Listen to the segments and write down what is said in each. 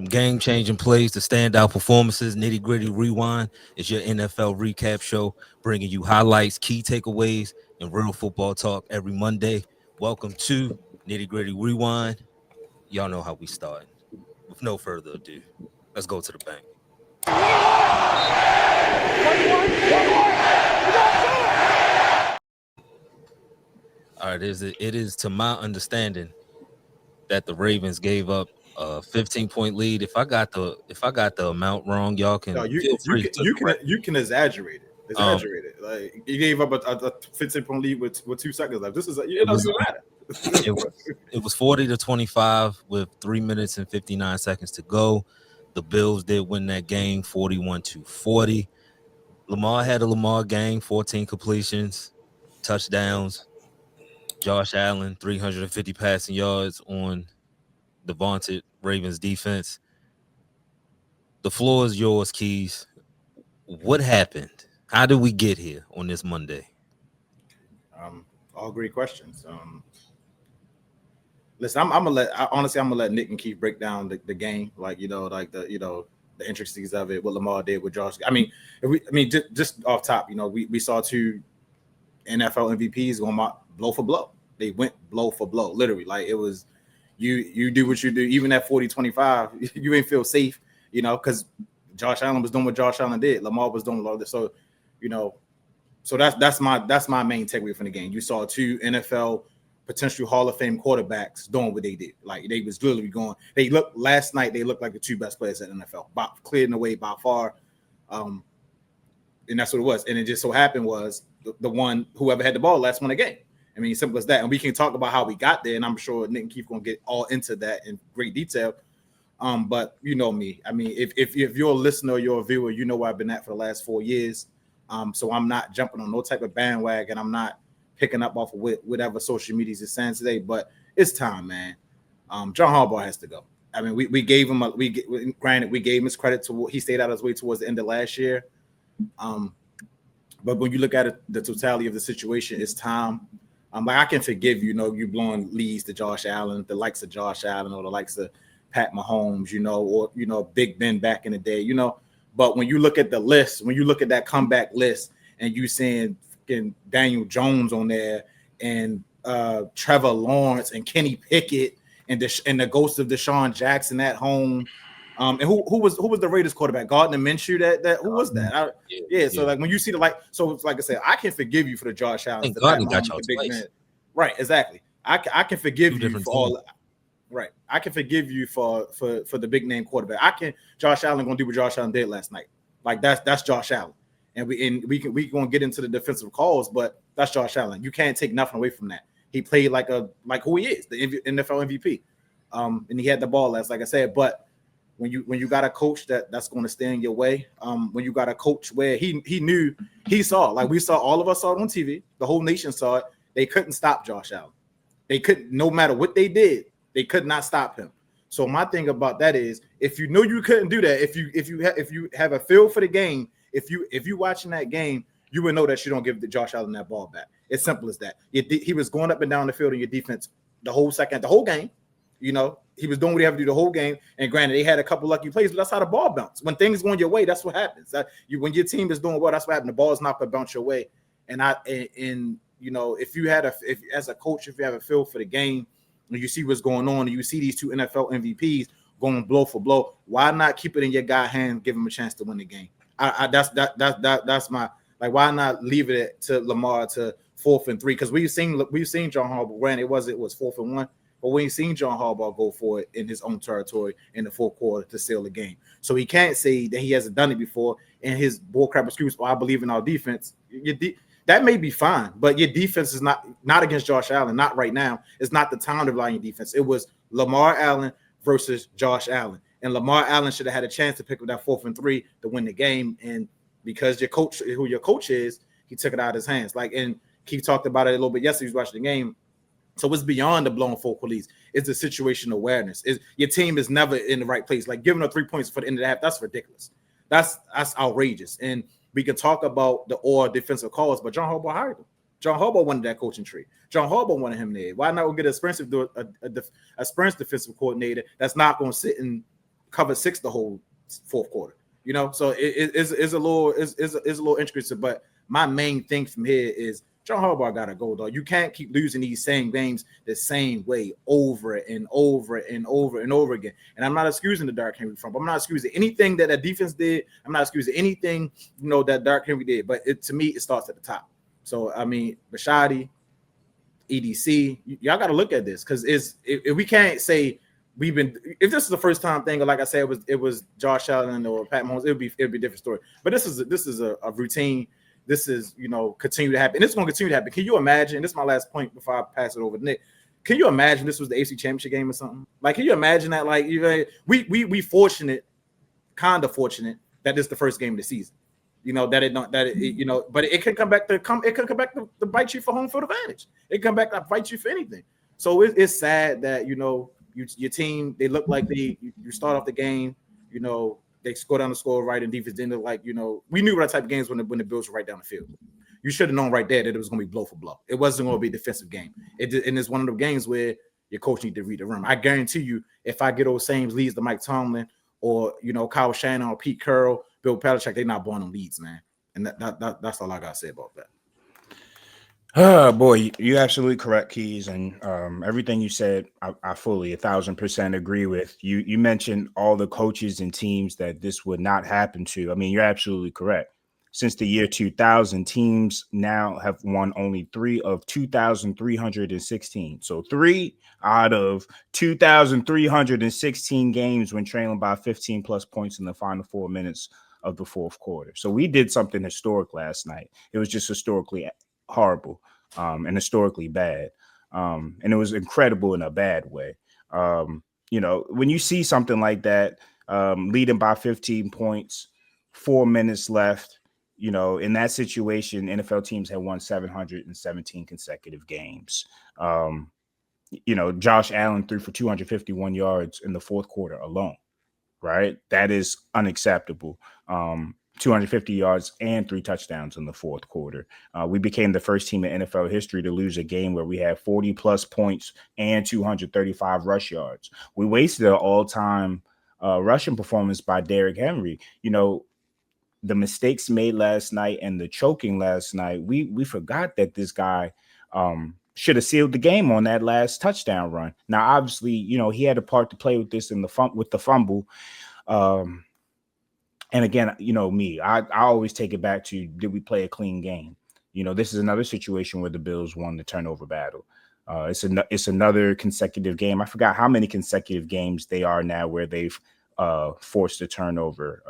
game-changing plays to standout performances. Nitty Gritty Rewind is your NFL recap show, bringing you highlights, key takeaways, and real football talk every Monday. Welcome to Nitty Gritty Rewind. Y'all know how we start. With no further ado, let's go to the bank. All right, it is to my understanding that the Ravens gave up a 15-point lead. If I got the amount wrong, y'all can feel free to correct. You can exaggerate it. Like you gave up a 15-point lead with 2 seconds left. This is it doesn't matter. It was 40-25 with 3 minutes and 59 seconds to go. The Bills did win that game 41-40. Lamar had a Lamar game, 14 completions, touchdowns. Josh Allen, 350 passing yards on the vaunted Ravens defense. The floor is yours, Keys. What happened? How did we get here on this Monday? All great questions. Listen, I'm gonna let Nick and Keith break down the game, the intricacies of it, what Lamar did with Josh. Just off top, we saw 2 NFL MVPs going blow for blow. They went blow for blow, literally. Like it was, you do what you do, even at 40-25, you ain't feel safe, because Josh Allen was doing what Josh Allen did. Lamar was doing a lot of this. So, so that's my main takeaway from the game. You saw 2 NFL potential Hall of Fame quarterbacks doing what they did. Like they was literally going. Last night they looked like the 2 best players at NFL, clearing the way by far. And that's what it was. And it just so happened was the one whoever had the ball last won the game. I mean, simple as that. And we can talk about how we got there, and I'm sure Nick and Keith gonna get all into that in great detail. But you know me. I mean, if you're a listener or you're a viewer, you know where I've been at for the last 4 years. So I'm not jumping on no type of bandwagon. I'm not picking up off of whatever social media is saying today. But it's time, man. John Harbaugh has to go. I mean, we gave him we gave him his credit to he stayed out of his way towards the end of last year. But when you look at it, the totality of the situation, it's time. I can forgive you blowing leads to Josh Allen, the likes of Josh Allen, or the likes of Pat Mahomes, or Big Ben back in the day, But when you look at the list, when you look at that comeback list, and you seeing Daniel Jones on there, and Trevor Lawrence, and Kenny Pickett, and the ghost of Deshaun Jackson at home. And who was the Raiders quarterback? Gardner Minshew. That who was that? So like when you see so it's like I said, I can forgive you for the Josh Allen. Gardner got y'all twice. Man. Right, exactly. I can forgive you for all. Right, I can forgive you for the big name quarterback. Josh Allen gonna do what Josh Allen did last night. Like that's Josh Allen, and we gonna get into the defensive calls, but that's Josh Allen. You can't take nothing away from that. He played like who he is, the NFL MVP. And he had the ball last, like I said, but. When you got a coach that's going to stand in your way, when you got a coach where he saw, like we saw, all of us saw it on TV, the whole nation saw it, they couldn't stop Josh Allen. They couldn't, no matter what they did, they could not stop him. So my thing about that is, if you know you couldn't do that, if you have a feel for the game, if you watching that game, you would know that you don't give Josh Allen that ball back. It's simple as that. He was going up and down the field in your defense the whole game. He was doing what he had to do the whole game. And granted, they had a couple lucky plays, but that's how the ball bounced. When things going your way, that's what happens. When your team is doing well, that's what happens. The ball is not going to bounce your way. And if as a coach, if you have a feel for the game, and you see what's going on, and you see these 2 NFL MVPs going blow for blow, why not keep it in your guy's hand, give him a chance to win the game? That's my, like, why not leave it to Lamar to 4th and 3? Because we've seen John Harbaugh. Granted, it was 4th and 1. But we ain't seen John Harbaugh go for it in his own territory in the 4th quarter to seal the game. So he can't say that he hasn't done it before. And his bullcrap excuse, I believe in our defense. That may be fine, but your defense is not against Josh Allen, not right now. It's not the time to rely on your defense. It was Lamar Allen versus Josh Allen. And Lamar Allen should have had a chance to pick up that 4th and 3 to win the game. And because who your coach is, he took it out of his hands. And Keith talked about it a little bit yesterday. He was watching the game. So it's beyond the blown focal leads. It's the situational awareness. Your team is never in the right place. Like giving up 3 points for the end of the half, that's ridiculous. That's outrageous. And we can talk about the defensive calls, but John Harbaugh hired him. John Harbaugh wanted that coaching tree. John Harbaugh wanted him there. Why not go get a experienced defensive coordinator that's not going to sit and covered 6 the whole fourth quarter. You know, so it's a little intricate. But my main thing from here is John Harbaugh got to go, though. You can't keep losing these same games the same way over and over and over and over again. And I'm not excusing the Derrick Henry front. I'm not excusing anything that defense did. I'm not excusing anything, that Derrick Henry did. But to me, it starts at the top. So, I mean, Bashadi, EDC, y'all got to look at this because if we can't say if this is the first time thing, or like I said, it was Josh Allen or Pat Mahomes, it'd be a different story. But this is a routine. This is continue to happen, and it's going to continue to happen. Can you imagine? This is my last point before I pass it over to Nick. Can you imagine this was the AFC Championship game or something? Like, can you imagine that? Like, we fortunate, kind of fortunate that this is the first game of the season. But it can come back to bite you for home field advantage. It can come back to bite you for anything. So it's sad that your team, they look like you start off the game, they score down the score right, and defense didn't look like, we knew what type of games when the Bills were right down the field. You should have known right there that it was going to be blow for blow. It wasn't going to be a defensive game. And it's one of the games where your coach need to read the room. I guarantee you, if I get those same leads to Mike Tomlin or, Kyle Shanahan or Pete Carroll, Bill Belichick, they're not blowing them leads, man. And that's all I got to say about that. Oh boy, you're absolutely correct, Keys, and everything you said, I fully 1,000% agree with. You mentioned all the coaches and teams that this would not happen to. I mean, you're absolutely correct. Since the year 2000, teams now have won only 3 of 2,316. So 3 out of 2,316 games when trailing by 15 plus points in the final 4 minutes of the fourth quarter. So we did something historic last night. It was just historically horrible and historically bad. And it was incredible in a bad way. When you see something like that, leading by 15 points, 4 minutes left, in that situation, NFL teams have won 717 consecutive games. Josh Allen threw for 251 yards in the fourth quarter alone, right? That is unacceptable. 250 yards and 3 touchdowns in the fourth quarter. We became the first team in NFL history to lose a game where we had 40 plus points and 235 rush yards. We wasted an all-time rushing performance by Derrick Henry. The mistakes made last night and the choking last night, we forgot that this guy should have sealed the game on that last touchdown run. Now, obviously, he had a part to play with this with the fumble. And again, me, I always take it back to, did we play a clean game? This is another situation where the Bills won the turnover battle. It's another consecutive game. I forgot how many consecutive games they are now where they've forced a turnover.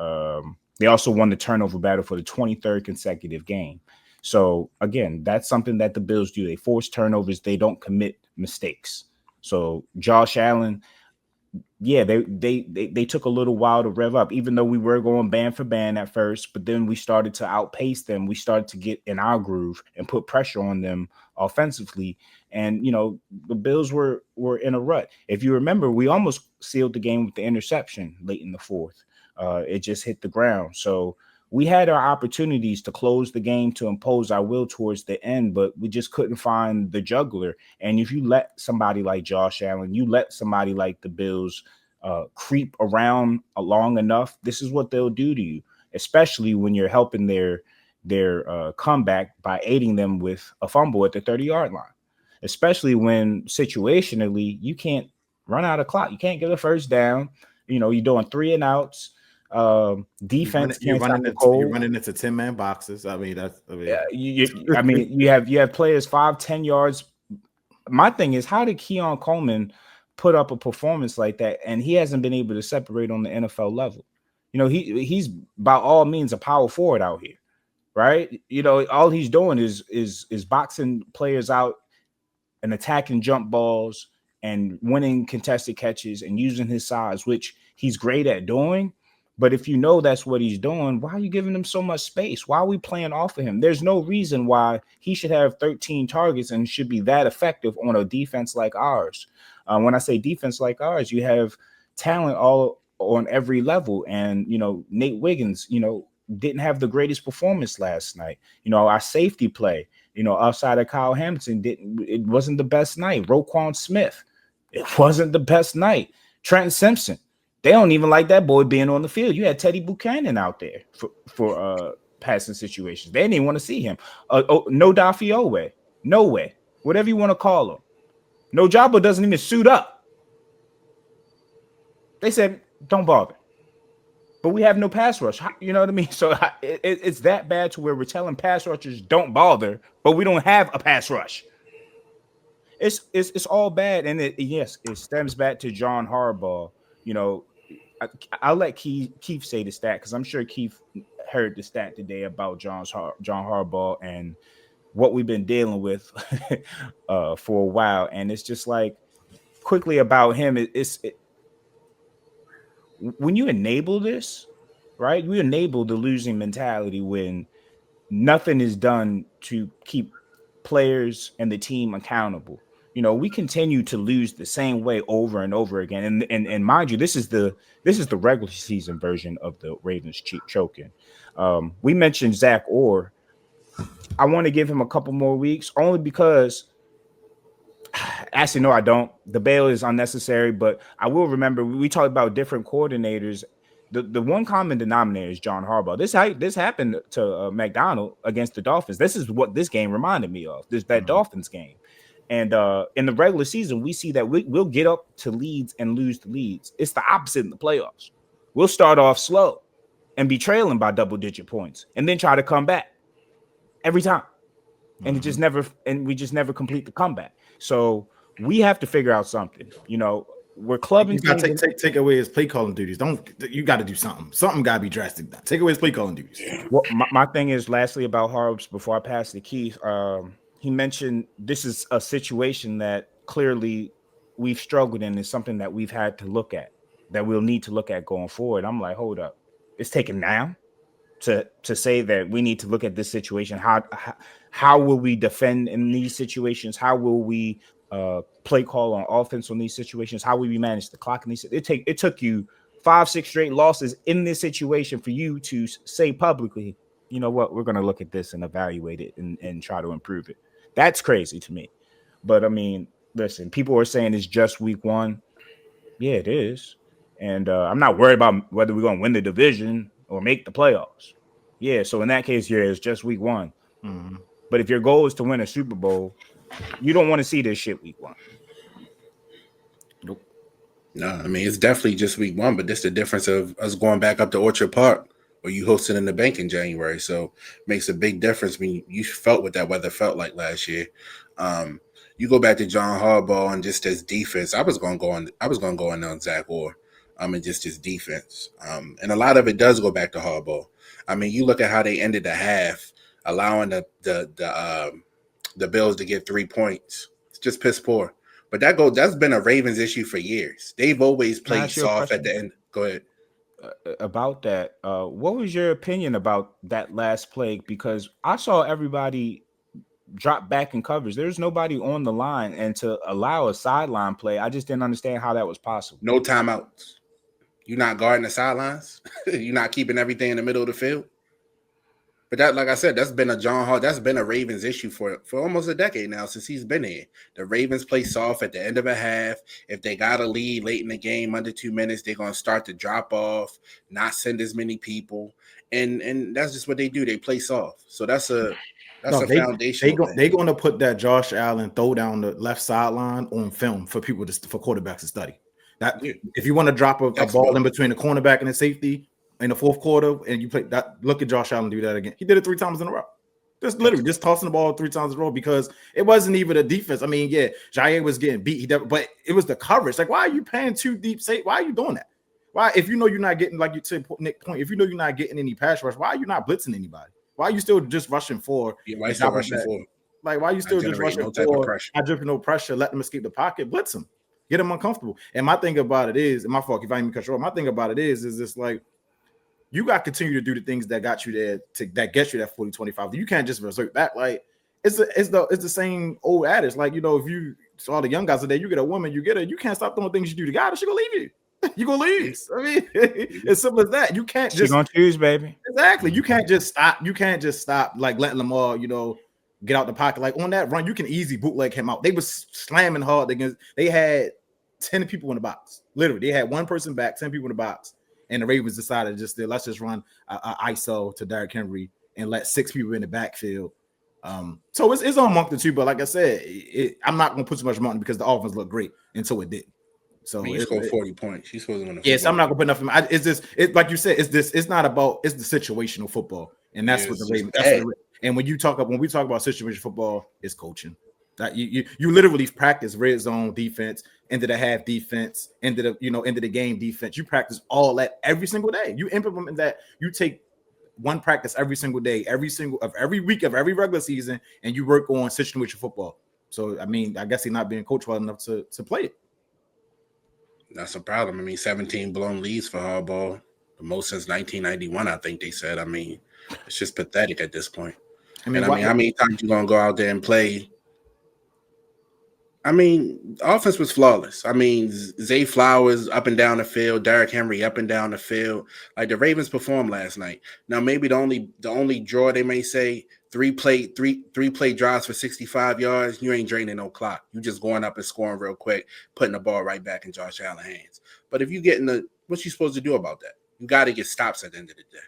They also won the turnover battle for the 23rd consecutive game. So again, that's something that the Bills do. They force turnovers. They don't commit mistakes. So Josh Allen, yeah, they took a little while to rev up, even though we were going band for band at first, but then we started to outpace them. We started to get in our groove and put pressure on them offensively. And, the Bills were in a rut. If you remember, we almost sealed the game with the interception late in the fourth. It just hit the ground. So we had our opportunities to close the game, to impose our will towards the end, but we just couldn't find the juggler. And if you let somebody like Josh Allen, you let somebody like the Bills creep around long enough, this is what they'll do to you, especially when you're helping their comeback by aiding them with a fumble at the 30-yard line, especially when situationally you can't run out of clock. You can't get a first down. You're doing 3 and outs. Defense you're running into 10-man boxes. You have players 5-10 yards. My thing is, how did Keon Coleman put up a performance like that and he hasn't been able to separate on the NFL level? He's by all means a power forward out here, right? All he's doing is boxing players out and attacking jump balls and winning contested catches and using his size, which he's great at doing. But if that's what he's doing, why are you giving him so much space? Why are we playing off of him? There's no reason why he should have 13 targets and should be that effective on a defense like ours. When I say defense like ours, you have talent all on every level. And, Nate Wiggins, didn't have the greatest performance last night. Our safety play, outside of Kyle Hamilton, it wasn't the best night. Roquan Smith, it wasn't the best night. Trenton Simpson, They don't even like that boy being on the field. You had Teddy Buchanan out there for passing situations. They didn't even want to see him. No Dafiowe, no way, whatever you want to call him. No Jabba doesn't even suit up. They said, don't bother. But we have no pass rush. You know what I mean? So it's that bad to where we're telling pass rushers don't bother, but we don't have a pass rush. It's all bad. And it stems back to John Harbaugh. You know, I'll let Keith say the stat because I'm sure Keith heard the stat today about John Harbaugh and what we've been dealing with for a while. And it's just like quickly about him. When you enable this, right? You enable the losing mentality when nothing is done to keep players and the team accountable. You know, we continue to lose the same way over and over again. And mind you, this is the regular season version of the Ravens choking. We mentioned Zach Orr. I want to give him a couple more weeks only because actually, no, I don't. The bail is unnecessary, but I will remember we talked about different coordinators. The one common denominator is John Harbaugh. This happened to McDonald against the Dolphins. This is what this game reminded me of. That Dolphins game. And in the regular season, we see that we'll get up to leads and lose the leads. It's the opposite in the playoffs. We'll start off slow and be trailing by double-digit points and then try to come back every time. And we just never complete the comeback. So we have to figure out something. You know, we're clubbing. You got to take away his play calling duties. You got to do something. Something got to be drastic. Take away his play calling duties. Well, my thing is, lastly, about Harbs, before I pass the Keith, he mentioned this is a situation that clearly we've struggled in. Is something that we've had to look at, that we'll need to look at going forward. I'm like, hold up, it's taken now to say that we need to look at this situation. How will we defend in these situations? How will we play call on offense on these situations? How will we manage the clock in these? It took you 5-6 straight losses in this situation for you to say publicly, you know what, we're going to look at this and evaluate it and try to improve it. That's crazy to me. But I mean, listen, people are saying it's just week one. Yeah, it is. And I'm not worried about whether we're going to win the division or make the playoffs. Yeah, so in that case, yeah, it's just week one. Mm-hmm. But if your goal is to win a Super Bowl, you don't want to see this shit week one. Nope. No, I mean, it's definitely just week one, but that's the difference of us going back up to Orchard Park or you hosted in the bank in January. So it makes a big difference when you felt what that weather felt like last year. You go back to John Harbaugh and just his defense. I was going to go on Zach Orr. And just his defense. And a lot of it does go back to Harbaugh. I mean, you look at how they ended the half, allowing the Bills to get 3 points. It's just piss poor. But that's been a Ravens issue for years. They've always played soft at the end. Go ahead. About that, what was your opinion about that last play? Because I saw everybody drop back in coverage. There's nobody on the line, and to allow a sideline play, I just didn't understand how that was possible. No timeouts. You're not guarding the sidelines. You're not keeping everything in the middle of the field. But that, like I said, that's been a Ravens issue for almost a decade now since he's been here. The Ravens play soft at the end of a half. If they got a lead late in the game, under 2 minutes, they're going to start to drop off, not send as many people. And that's just what they do. They play soft. So that's a foundation. They're going to put that Josh Allen throw down the left sideline on film for quarterbacks to study. That if you want to drop a ball in between the cornerback and the safety in the fourth quarter, and you play that, look at Josh Allen do that again. He did it 3 times in a row. Just literally just tossing the ball 3 times in a row because it wasn't even a defense. I mean, yeah, Jair was getting beat, but it was the coverage. Like, why are you paying 2 deep? Why are you doing that? Why, if you know you're not getting, like you said, Nick point, if you know you're not getting any pass rush, why are you not blitzing anybody? Why are you still just rushing for? Yeah, why are you still rushing for? Like, why are you still just rushing for? Not dripping no pressure, let them escape the pocket, blitz them. Get them uncomfortable. And my thing about it is, and my fault if I ain't control. My thing about it is this like you got to continue to do the things that got you there that gets you that 40-25. You can't just resort back. Like it's the same old adage. Like, you know, if you saw the young guys today, you get a woman, you can't stop doing things you do to God, she gonna leave you. You gonna leave. I mean, it's simple as that. You can't just gonna choose, baby. Exactly. You can't just stop. You can't just stop like letting Lamar, you know, get out the pocket. Like on that run, you can easy bootleg him out. They was slamming hard against. They had 10 people in the box. Literally, they had one person back, 10 people in the box, and the Ravens decided let's just run a ISO to Derrick Henry and let 6 people in the backfield. So it's on Monk too, but like I said, I'm not going to put too much money because the offense looked great until it didn't. So he scored 40 points. He's supposed to win. Yes, I'm not gonna put enough. Like you said, it's not about. It's the situational football, and that's what the Ravens. And when we talk about situational football, it's coaching. That you literally practice red zone defense, into the half defense, into the game defense. You practice all that every single day. You implement that. You take one practice every single day, every week of every regular season, and you work on situational football. So I mean, I guess he's not being coached well enough to play it. That's a problem. I mean, 17 blown leads for Harbaugh, the most since 1991, I think they said. I mean, it's just pathetic at this point. How many times you gonna go out there and play? I mean, the offense was flawless. I mean, Zay Flowers up and down the field, Derrick Henry up and down the field. Like the Ravens performed last night. Now, maybe the only draw they may say, three play drives for 65 yards. You ain't draining no clock. You just going up and scoring real quick, putting the ball right back in Josh Allen's hands. But if you get what you supposed to do about that? You got to get stops at the end of the day.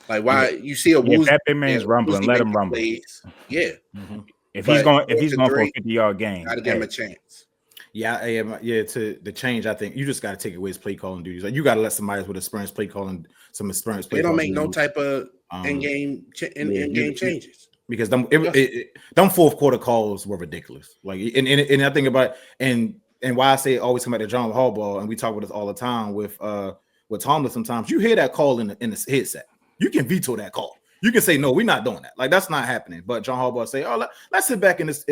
Like why you see a if that big man's rumbling, let him rumble. Plays, yeah. Mm-hmm. If he's going for a 50-yard game, gotta give him a chance. Yeah, to the change, I think you just got to take away his play calling duties. Like you got to let somebody with experience play calling, some experience play. They don't make no type of in-game changes because them fourth quarter calls were ridiculous. Like and I think about and why I say always come back to John Harbaugh, and we talk about this all the time with Tomlin. Sometimes you hear that call in the headset, you can veto that call. You can say no, we're not doing that. Like that's not happening. But John Harbaugh say, "Oh, let's sit back in this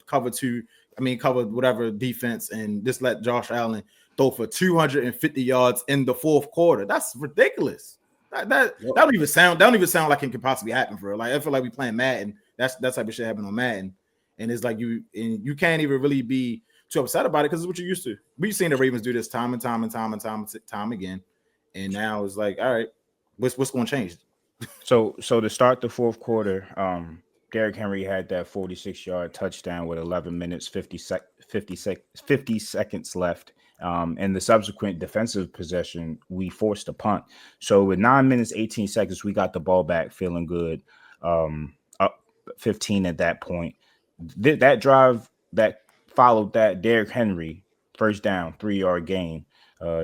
cover cover whatever defense, and just let Josh Allen throw for 250 yards in the fourth quarter." That's ridiculous. That don't even sound like it could possibly happen for real. Like I feel like we playing Madden. That's that type of shit happening on Madden, and it's like you can't even really be too upset about it because it's what you're used to. We've seen the Ravens do this time and time again, and now it's like, all right, what's going to change? So to start the fourth quarter, Derrick Henry had that 46-yard touchdown with 11 minutes 50 seconds left. And the subsequent defensive possession, we forced a punt. So with 9 minutes 18 seconds, we got the ball back, feeling good. Up 15 at that point. That drive that followed that, Derrick Henry first down, 3-yard gain.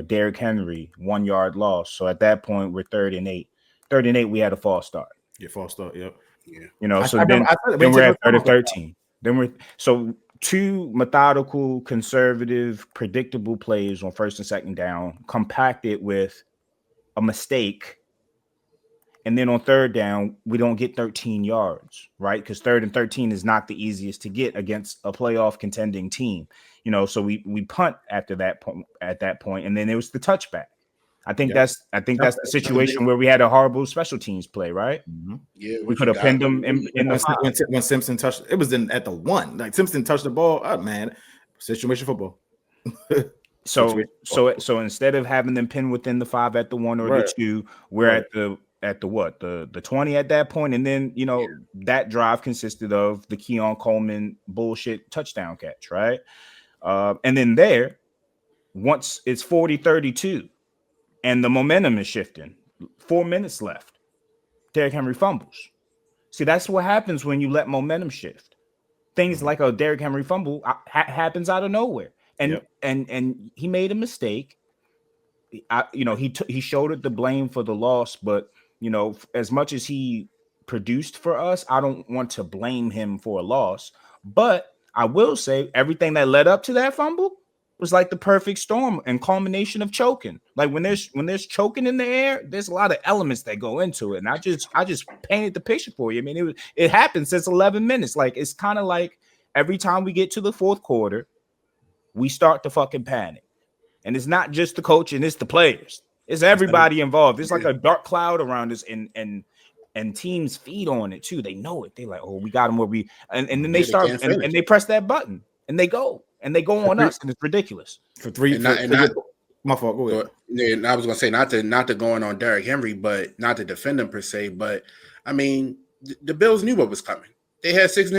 Derrick Henry 1-yard loss. So at that point, we're 3rd and 8. 3rd and 8, we had a false start. Yeah, false start. Yep. Yeah. So then we're at 3rd and 13. So 2 methodical, conservative, predictable plays on 1st and 2nd down, compacted with a mistake. And then on 3rd down, we don't get 13 yards, right? Because 3rd and 13 is not the easiest to get against a playoff contending team. So we punt after that point. At that point, and then it was the touchback. I think that's the situation where we had a horrible special teams play, right? Mm-hmm. Yeah, we could have pinned them in the when Simpson touched it was at the 1. Like Simpson touched the ball. Oh man, situation football. So instead of having them pinned within the 5 at the 1 or the 2, we're at the what? The 20 at that point, and then that drive consisted of the Keon Coleman bullshit touchdown catch, right? And then once it's 40-32. And the momentum is shifting. 4 minutes left. Derrick Henry fumbles. See, that's what happens when you let momentum shift. Things like a Derrick Henry fumble happens out of nowhere. And he made a mistake. He shouldered the blame for the loss, but as much as he produced for us, I don't want to blame him for a loss. But I will say everything that led up to that fumble was like the perfect storm and culmination of choking. Like when there's choking in the air, there's a lot of elements that go into it. And I just painted the picture for you. I mean, it happened since 11 minutes. Like it's kind of like every time we get to the fourth quarter, we start to fucking panic. And it's not just the coach and it's the players. It's everybody involved. It's like a dark cloud around us, and teams feed on it too. They know it. They like, oh, we got them where we and then they start and they press that button and they go. And they go on us, and it's ridiculous. My fault. Go ahead. And I was going to say not to going on Derrick Henry, but not to defend him per se. But I mean, the Bills knew what was coming. They had 6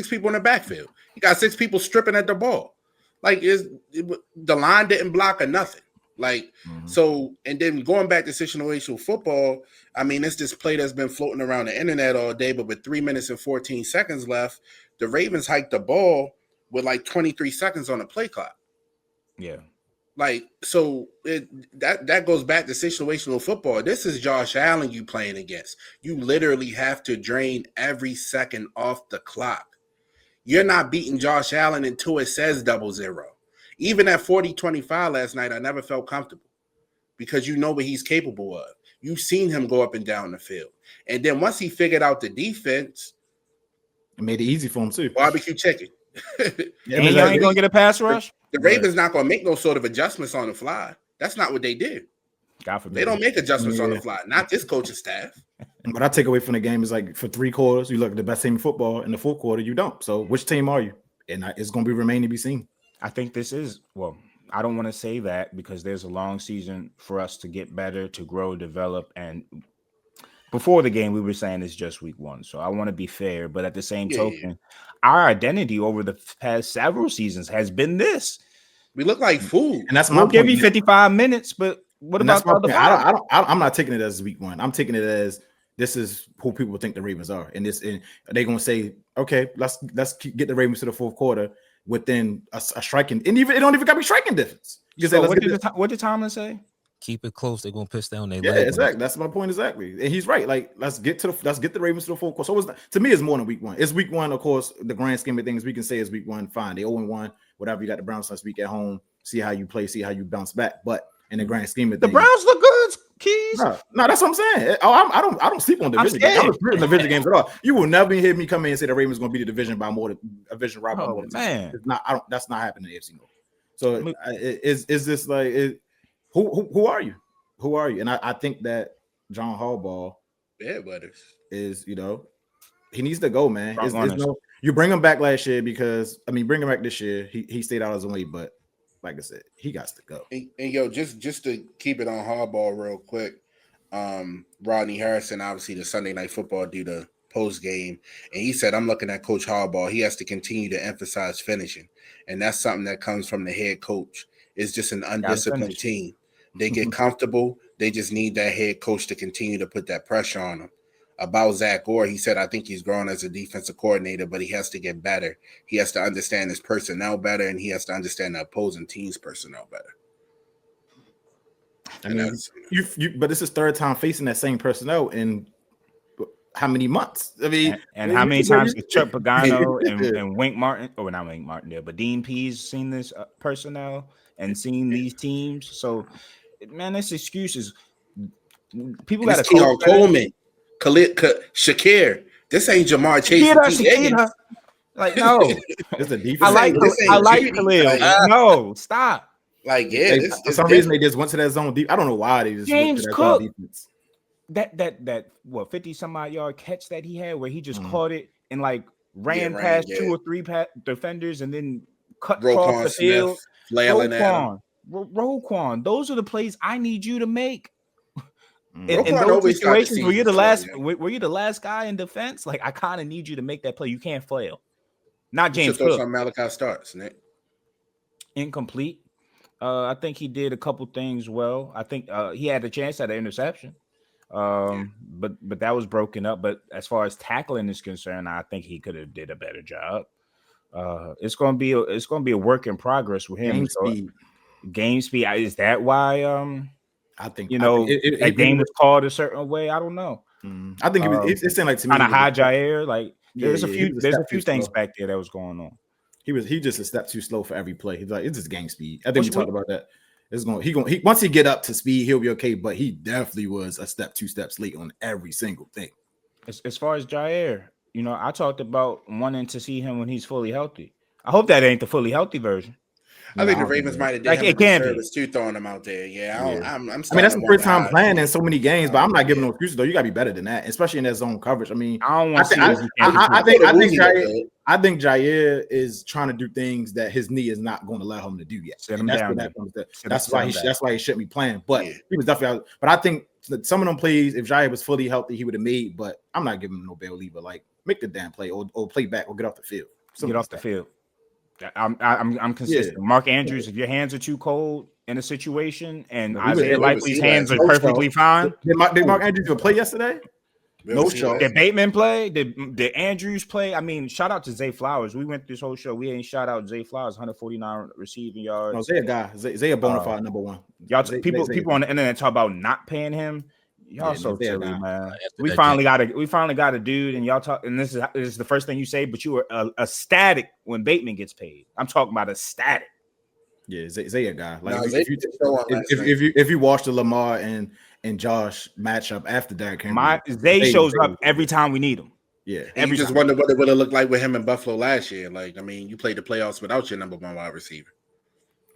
people in the backfield. You got 6 people stripping at the ball. Like the line didn't block or nothing. Like so, and then going back to situational football, I mean, it's this play that's been floating around the internet all day, but with 3 minutes and 14 seconds left, the Ravens hiked the ball with like 23 seconds on the play clock. Yeah. Like, so that goes back to situational football. This is Josh Allen you playing against. You literally have to drain every second off the clock. You're not beating Josh Allen until it says 00. Even at 40-25 last night, I never felt comfortable because you know what he's capable of. You've seen him go up and down the field. And then once he figured out the defense, it made it easy for him too. Barbecue chicken. Yeah, and y'all ain't gonna get a pass rush. The Ravens not gonna make no sort of adjustments on the fly. That's not what they did. God forbid. They don't make adjustments on the fly. Not this coaching staff. What I take away from the game is like for 3 quarters, you look at the best team in football. In the fourth quarter, you don't. So which team are you? And it's going to remain to be seen. I think this is, well, I don't want to say that because there's a long season for us to get better, to grow, develop. And before the game, we were saying it's just week 1. So I want to be fair. But at the same token, our identity over the past several seasons has been this. We look like food. And that's my We'll give you 55 minutes, but what about the other 5? I'm not taking it as week 1. I'm taking it as this is who people think the Ravens are. And they're going to say, okay, let's get the Ravens to the fourth quarter within a striking. And even it don't even got to be striking difference. So what did Tomlin say? Keep it close. They're gonna piss down their leg. Yeah, exactly. That's my point exactly. And he's right. Like let's get the Ravens to the full course. So to me, it's more than week 1. It's week 1, of course. The grand scheme of things, we can say is week 1. Fine, they 0-1. Whatever. You got the Browns last week at home. See how you play. See how you bounce back. But in the grand scheme of things, the Browns look good. Keys. No, that's what I'm saying. I don't sleep on division games. I don't sleep on division games at all. You will never hear me come in and say the Ravens going to beat the division by more than a division rival. Oh, man, it's not. That's not happening in the AFC North. So is this like who are you? Who are you? And I think that John Harbaugh is, he needs to go, man. You bring him back last year because bring him back this year. He stayed out of his way, but like I said, he got to go. And yo, just to keep it on Harbaugh real quick, Rodney Harrison, obviously the Sunday Night Football do the post game, and he said, "I'm looking at Coach Harbaugh. He has to continue to emphasize finishing, and that's something that comes from the head coach. It's just an undisciplined team. They get comfortable. They just need that head coach to continue to put that pressure on them." About Zach Orr, he said, "I think he's grown as a defensive coordinator, but he has to get better. He has to understand his personnel better, and he has to understand the opposing team's personnel better." But this is third time facing that same personnel in how many months? And how many times has Chuck Pagano and Wink Martin, or not Wink Martin, but Dean Pease seen this personnel and seen these teams? So, man, this excuses. People got to Keon Coleman. Khalid Shakir. This ain't Jamar Chase. Shakira. Like, no. It's a defense. I like Khalil. No, stop. Like, yeah. For some reason, they just went to that zone deep. I don't know why they just James went to that Cook. zone defense. That 50 some odd yard catch that he had where he just caught it and ran past 2 or 3 defenders and then cut across the field. Roquan. Those are the plays I need you to make. In those situations where you're the last guy in defense, like I kind of need you to make that play. You can't flail. Not James Cook. On Malachi Starks, Nick. Incomplete. I think he did a couple things well. I think he had a chance at an interception, but that was broken up. But as far as tackling is concerned, I think he could have did a better job. It's gonna be a work in progress with him. Game speed. Is that why? I think that game was called a certain way. I don't know. I think it seemed like to me on a high Jair. Like there's a few things back there that was going on. He just a step too slow for every play. He's like, it's just game speed. I think we talked about that. Once he get up to speed, he'll be okay. But he definitely was a step, 2 steps late on every single thing. As far as Jair, I talked about wanting to see him when he's fully healthy. I hope that ain't the fully healthy version. I think the Ravens might have did him a service too, throwing him out there. I'm that's the first time playing in so many games, but I'm not giving no excuses though. You got to be better than that, especially in that zone coverage. I don't want to see. I think Jair is trying to do things that his knee is not going to allow him to do yet. That's why he shouldn't be playing. But he was definitely out. But I think some of them plays, if Jair was fully healthy, he would have made. But I'm not giving him no bail either. Like make the damn play or play back or get off the field. Get off the field. I'm consistent. Mark Andrews, if your hands are too cold in a situation, and Isaiah we Likely's see hands that. are perfectly fine. Did Mark Andrews even play yesterday? No show. Did Bateman play? Did Andrews play? I mean, shout out to Zay Flowers. We went this whole show. We ain't shout out Zay Flowers, 149 receiving yards. No, Zay a guy. Zay a bona fide number one. Y'all people on the internet talk about not paying him. Y'all so silly, man. We finally got a dude, and y'all talk. And this is the first thing you say, but you were ecstatic when Bateman gets paid. I'm talking about ecstatic. Yeah, Zay a guy. Like if you watch the Lamar and Josh matchup after Derrick Henry, Zay shows up every time we need him. Yeah, and you just wonder what it would have looked like with him in Buffalo last year. Like, I mean, you played the playoffs without your number one wide receiver.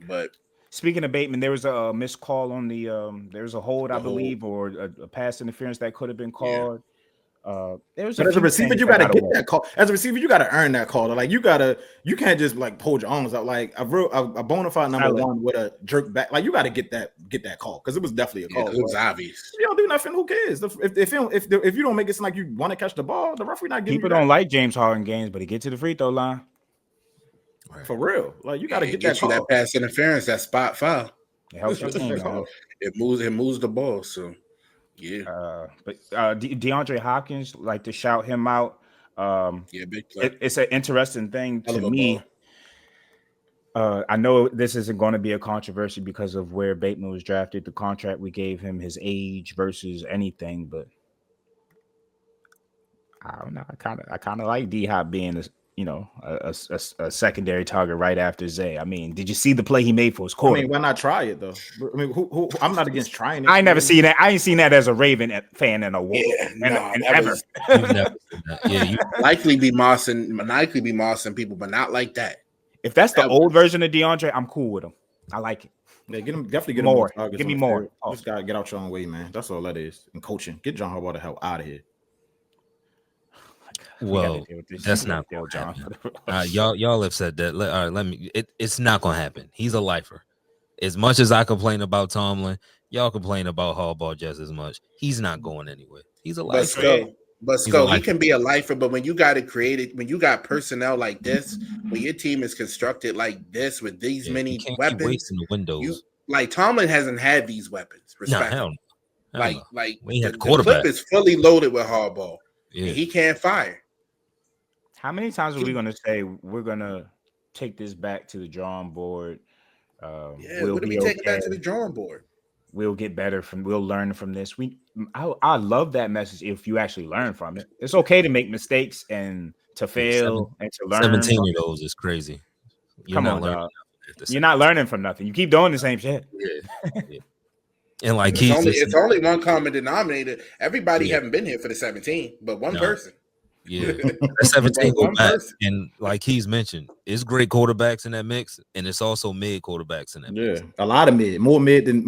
But speaking of Bateman, there was a missed call on the there was a hold, I believe, or a pass interference that could have been called. As a receiver, you gotta get that call. As a receiver, you gotta earn that call. Like you can't just like hold your arms out. Like a bona fide number one with a jerk back. Like you gotta get that call because it was definitely a call. It was obvious. You don't do nothing. Who cares? If you don't make it seem like you want to catch the ball, the referee not giving. People don't like James Harden games, but he get to the free throw line. For real, like you gotta get that call. That pass interference, that spot foul. It helps your team. It moves the ball. So. Yeah, but DeAndre Hopkins, like to shout him out. Big play. It's an interesting thing to me. I know this isn't going to be a controversy because of where Bateman was drafted, the contract we gave him, his age versus anything. But I don't know. I kind of like D Hop being a secondary target right after Zay. I mean, did you see the play he made for his quarter? I mean, why not try it though? I mean, who I'm not against trying it. I ain't never seen that. I ain't seen that as a Raven fan in a war. Ever. You likely be mossing people, but not like that. If that's the old version of DeAndre, I'm cool with him. I like it. Yeah, definitely get more. Him Give me more. You just gotta get out your own way, man. That's all that is. And coaching, get John Harbaugh the hell out of here. Well, that's not going to happen. Y'all have said that. All right, it's not going to happen. He's a lifer. As much as I complain about Tomlin, y'all complain about Harbaugh just as much. He's not going anywhere. He's a lifer. But he can be a lifer. But when you got to create it, when you got personnel like this, when your team is constructed like this with these many weapons, wasting the windows. Like Tomlin hasn't had these weapons. No, like we had the quarterback. clip is fully loaded with Harbaugh. Yeah. And he can't fire. How many times are we going to say we're going to take this back to the drawing board? We'll be taking back to the drawing board. We'll get better we'll learn from this. I love that message. If you actually learn from it, it's okay to make mistakes and to fail and to learn. 17 of those is crazy. Come on, dog. You're not learning from nothing. You keep doing the same shit. Yeah. And like it's only one common denominator. Everybody haven't been here for the 17, but one person. Yeah, 17 go back, and like he's mentioned, it's great quarterbacks in that mix, and it's also mid quarterbacks in that mix. A lot of mid, more mid than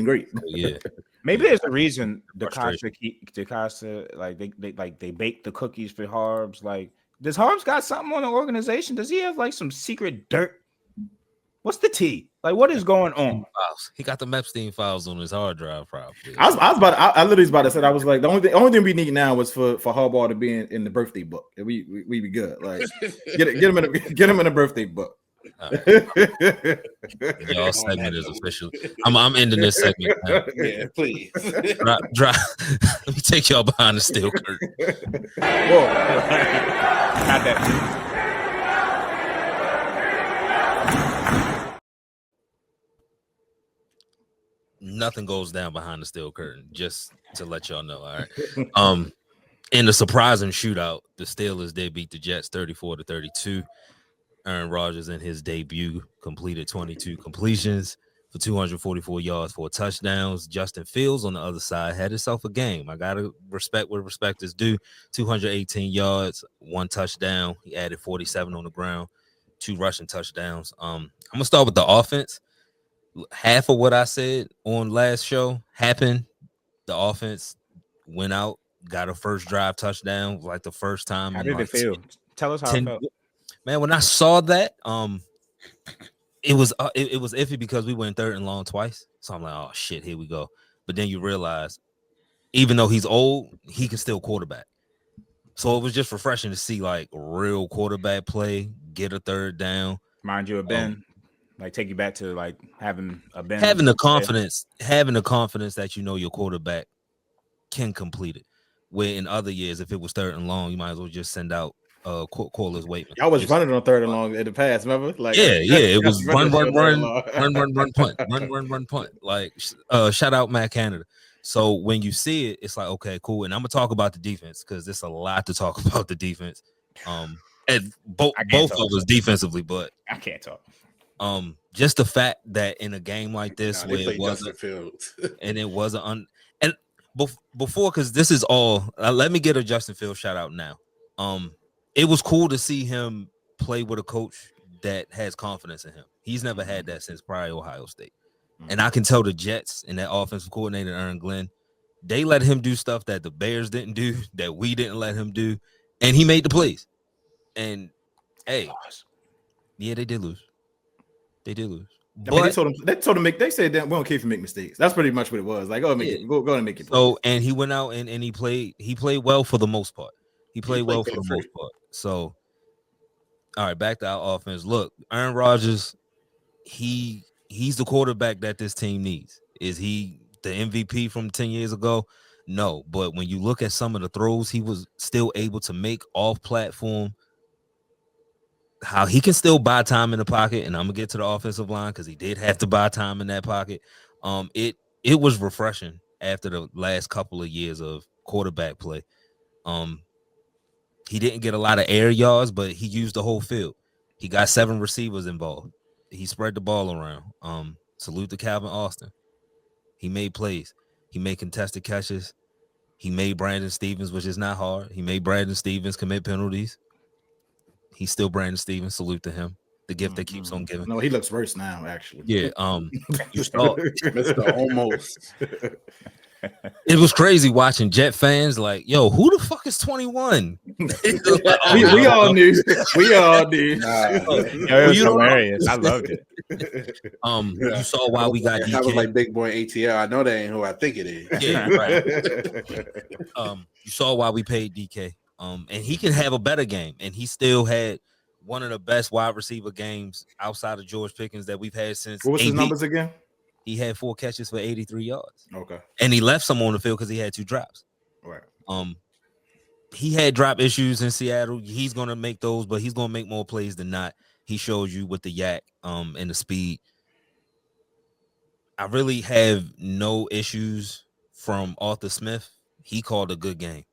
great. Yeah, maybe there's a reason DeCosta they bake the cookies for Harbs. Like, does Harbs got something on the organization? Does he have like some secret dirt? What's the T? Like, what is going on? He got the Epstein files on his hard drive, probably. I literally was about to say, I was like, the only thing we need now was for Harbaugh to be in the birthday book. We be good. Like, get him in the birthday book. Y'all segment is official. I'm ending this segment now. Yeah, please. Let me take y'all behind the steel curtain. Whoa. Not that. Nothing goes down behind the steel curtain, just to let y'all know. All right. In the surprising shootout, the Steelers did beat the Jets 34-32. Aaron Rodgers in his debut completed 22 completions for 244 yards, 4 touchdowns. Justin Fields on the other side had himself a game. I gotta respect what respect is due. 218 yards, 1 touchdown. He added 47 on the ground, 2 rushing touchdowns. I'm gonna start with the offense. Half of what I said on last show happened. The offense went out, got a first drive touchdown, like the first time. How did it feel? Tell us how it felt. Man, when I saw that, it was iffy because we went 3rd and long twice. So I'm like, oh shit, here we go. But then you realize, even though he's old, he can still quarterback. So it was just refreshing to see like real quarterback play, get a 3rd down. Mind you, a Ben, like take you back to like having a Ben, having the confidence that you know your quarterback can complete it. Where in other years, if it was third and long, you might as well just send out Corliss Waitman. Y'all was running on third and long in the past, remember? Like, yeah, it was run, punt. Like, shout out Matt Canada. So when you see it, it's like, okay, cool. And I'm gonna talk about the defense because there's a lot to talk about the defense. And both of us defensively, but I can't talk. Just the fact that in a game like this, They where played it was Justin Fields, and it was and before, because this is all. Let me get a Justin Fields shout out now. It was cool to see him play with a coach that has confidence in him. He's never had that since prior Ohio State. And I can tell the Jets and that offensive coordinator, Aaron Glenn, they let him do stuff that the Bears didn't do, that we didn't let him do, and he made the plays. And, hey, yeah, they did lose. They did lose. I mean, they told him they said that we don't care if you make mistakes. That's pretty much what it was. Like, go and make it. So, and he went out and he played well for the most part. He played well for the most part. So, all right, back to our offense. Look, Aaron Rodgers, he's the quarterback that this team needs. Is he the MVP from 10 years ago? No, but when you look at some of the throws he was still able to make off platform, how he can still buy time in the pocket, and I'm gonna get to the offensive line because he did have to buy time in that pocket. It was refreshing after the last couple of years of quarterback play. He didn't get a lot of air yards, but he used the whole field. He got 7 receivers involved. He spread the ball around. Salute to Calvin Austin. He made plays. He made contested catches. He made Brandon Stevens, which is not hard. He made Brandon Stevens commit penalties. He's still Brandon Stevens. Salute to him. The gift that keeps on giving. No, he looks worse now, actually. Yeah. You saw Mr. Almost. It was crazy watching Jet fans like, yo, who the fuck is 21? we all knew. We all knew. It was hilarious. I loved it. You saw why we got DK. I was like big boy ATL. I know that ain't who I think it is. Yeah, right. You saw why we paid DK. And he can have a better game. And he still had one of the best wide receiver games outside of George Pickens that we've had since. What was his numbers again? He had 4 catches for 83 yards. Okay. And he left some on the field because he had 2 drops. Right. He had drop issues in Seattle. He's gonna make those, but he's gonna make more plays than not. He showed you with the yak and the speed. I really have no issues from Arthur Smith. He called a good game.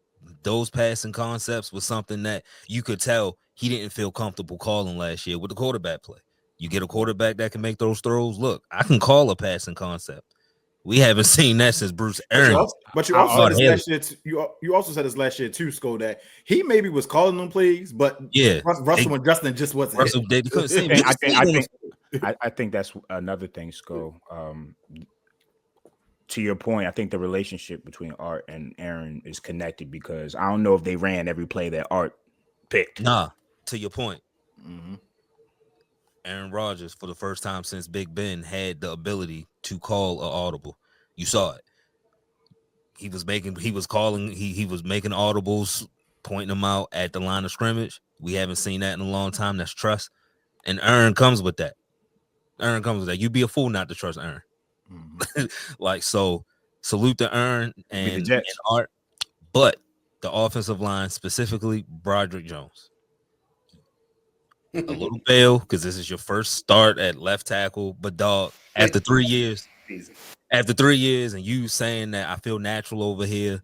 Those passing concepts was something that you could tell he didn't feel comfortable calling last year with the quarterback play. You get a quarterback that can make those throws. Look, I can call a passing concept. We haven't seen that since Bruce Arians. But you also said this last year. You also said this last year too, Sko, that he maybe was calling them plays, but Russell and Justin just wasn't. Russell, they couldn't see me. I think that's another thing, Sko. To your point, I think the relationship between Art and Aaron is connected because I don't know if they ran every play that Art picked. Nah, to your point. Mm-hmm. Aaron Rodgers, for the first time since Big Ben, had the ability to call an audible. You saw it. He was making audibles, pointing them out at the line of scrimmage. We haven't seen that in a long time. That's trust. And Aaron comes with that. You'd be a fool not to trust Aaron. Mm-hmm. So salute to Aaron and Art. But the offensive line, specifically Broderick Jones. A little bail because this is your first start at left tackle, but dog, after 3 years, and you saying that I feel natural over here,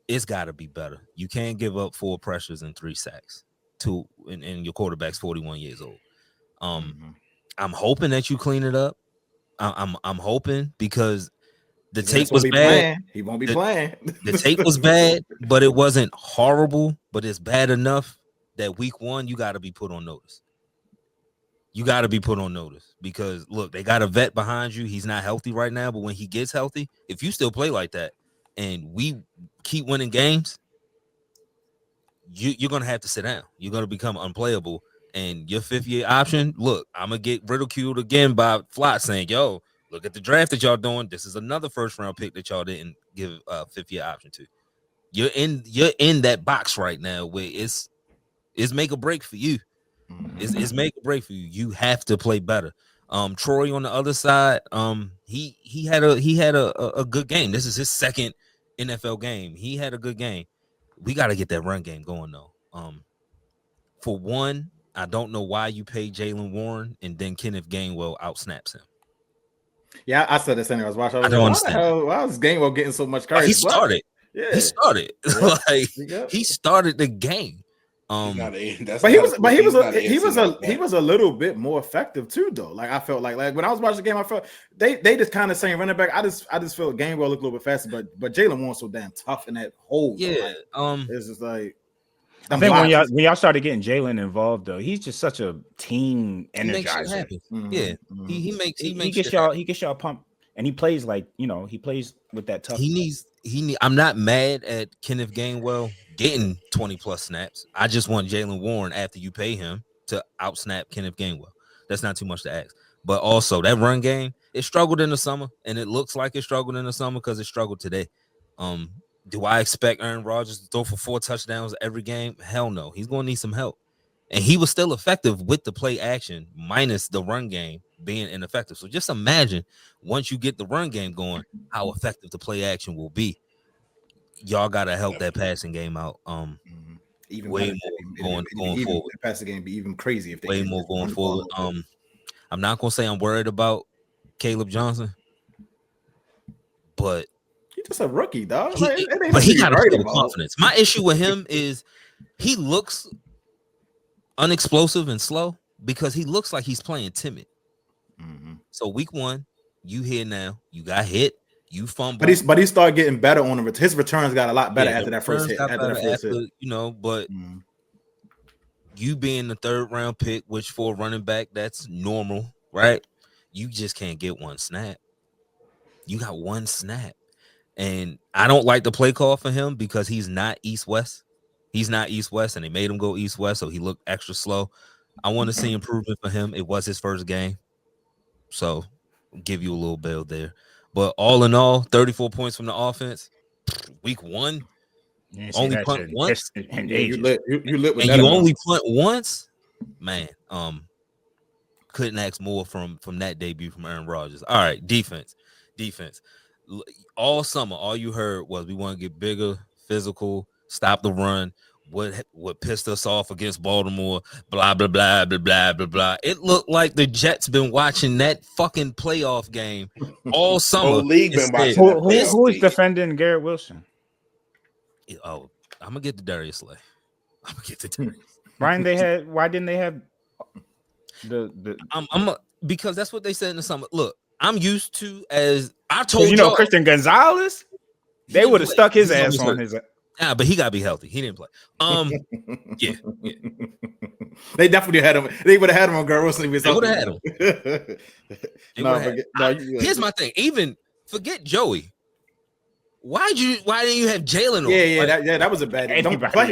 it's got to be better. You can't give up 4 pressures and 3 sacks and your quarterback's 41 years old. I'm hoping that you clean it up. I'm hoping because the tape was bad. He won't be playing. The tape was bad, but it wasn't horrible. But it's bad enough that week 1 you got to be put on notice. You got to be put on notice because, look, they got a vet behind you. He's not healthy right now, but when he gets healthy, if you still play like that and we keep winning games, you're going to have to sit down. You're going to become unplayable. And your 5th-year option, look, I'm going to get ridiculed again by Flott saying, yo, look at the draft that y'all doing. This is another first-round pick that y'all didn't give a 5th-year option to. You're in that box right now where it's make or break for you. It's make or break for you. You have to play better. Troy on the other side, he had a good game. This is his second NFL game. He had a good game. We got to get that run game going though. For one, I don't know why you pay Jalen Warren and then Kenneth Gainwell outsnaps him. Yeah, I said the same. I was watching. I don't understand. Why is Gainwell getting so much carries? He started. Yeah, he started. Yeah. Like he started the game. But he was a little bit more effective too, though. Like I felt like when I was watching the game, I felt they just kind of saying running back. I just felt Gainwell looked a little bit faster, but Jalen Warren's so damn tough in that hole. Yeah, like, it's just like. I think when y'all started getting Jalen involved, though, he's just such a team energizer. Yeah, he gets y'all pumped, and he plays he plays with that tough. I'm not mad at Kenneth Gainwell getting 20 plus snaps. I just want Jalen Warren after you pay him to outsnap Kenneth Gainwell. That's not too much to ask. But also that run game, it struggled in the summer, and it looks like it struggled in the summer because it struggled today. Do I expect Aaron Rodgers to throw for 4 touchdowns every game? Hell no. He's going to need some help. And he was still effective with the play action, minus the run game being ineffective. So just imagine once you get the run game going, how effective the play action will be. Y'all got to help that passing game out. Even way more going forward. The passing game be even crazy if they way more going forward. I'm not going to say I'm worried about Caleb Johnson, but he's just a rookie, dog. He got to play with confidence. My issue with him is he looks unexplosive and slow because he looks like he's playing timid. So week 1, you here now. You got hit. You fumbled. But he started getting better on his returns got a lot better after that first hit. But you being the 3rd round pick, which for a running back, that's normal, right? You just can't get one snap. You got one snap. And I don't like the play call for him because he's not East-West. He's not East-West, and they made him go East-West, so he looked extra slow. I want to see improvement for him. It was his first game. So give you a little bail there. But all in all, 34 points from the offense. Week 1, only punt once. And you lit with and you only punt once? Man, couldn't ask more from that debut from Aaron Rodgers. All right, defense. All summer, all you heard was we want to get bigger, physical, stop the run. What pissed us off against Baltimore, blah, blah, blah, blah, blah, blah, blah. It looked like the Jets been watching that fucking playoff game all summer. Whole league been watching. Who is defending Garrett Wilson? Oh, I'm going to get to Darius Slay. Why didn't they have the because that's what they said in the summer. Look, I'm used to, as I told you, Christian Gonzalez, they would have stuck his ass on his. Yeah, but he got to be healthy. He didn't play. Yeah. They definitely had him. They would have had him on Garrett Wilson. They would have had him. Here's my thing. Even forget Joey. Why didn't you have Jalen on? Yeah, that was a bad.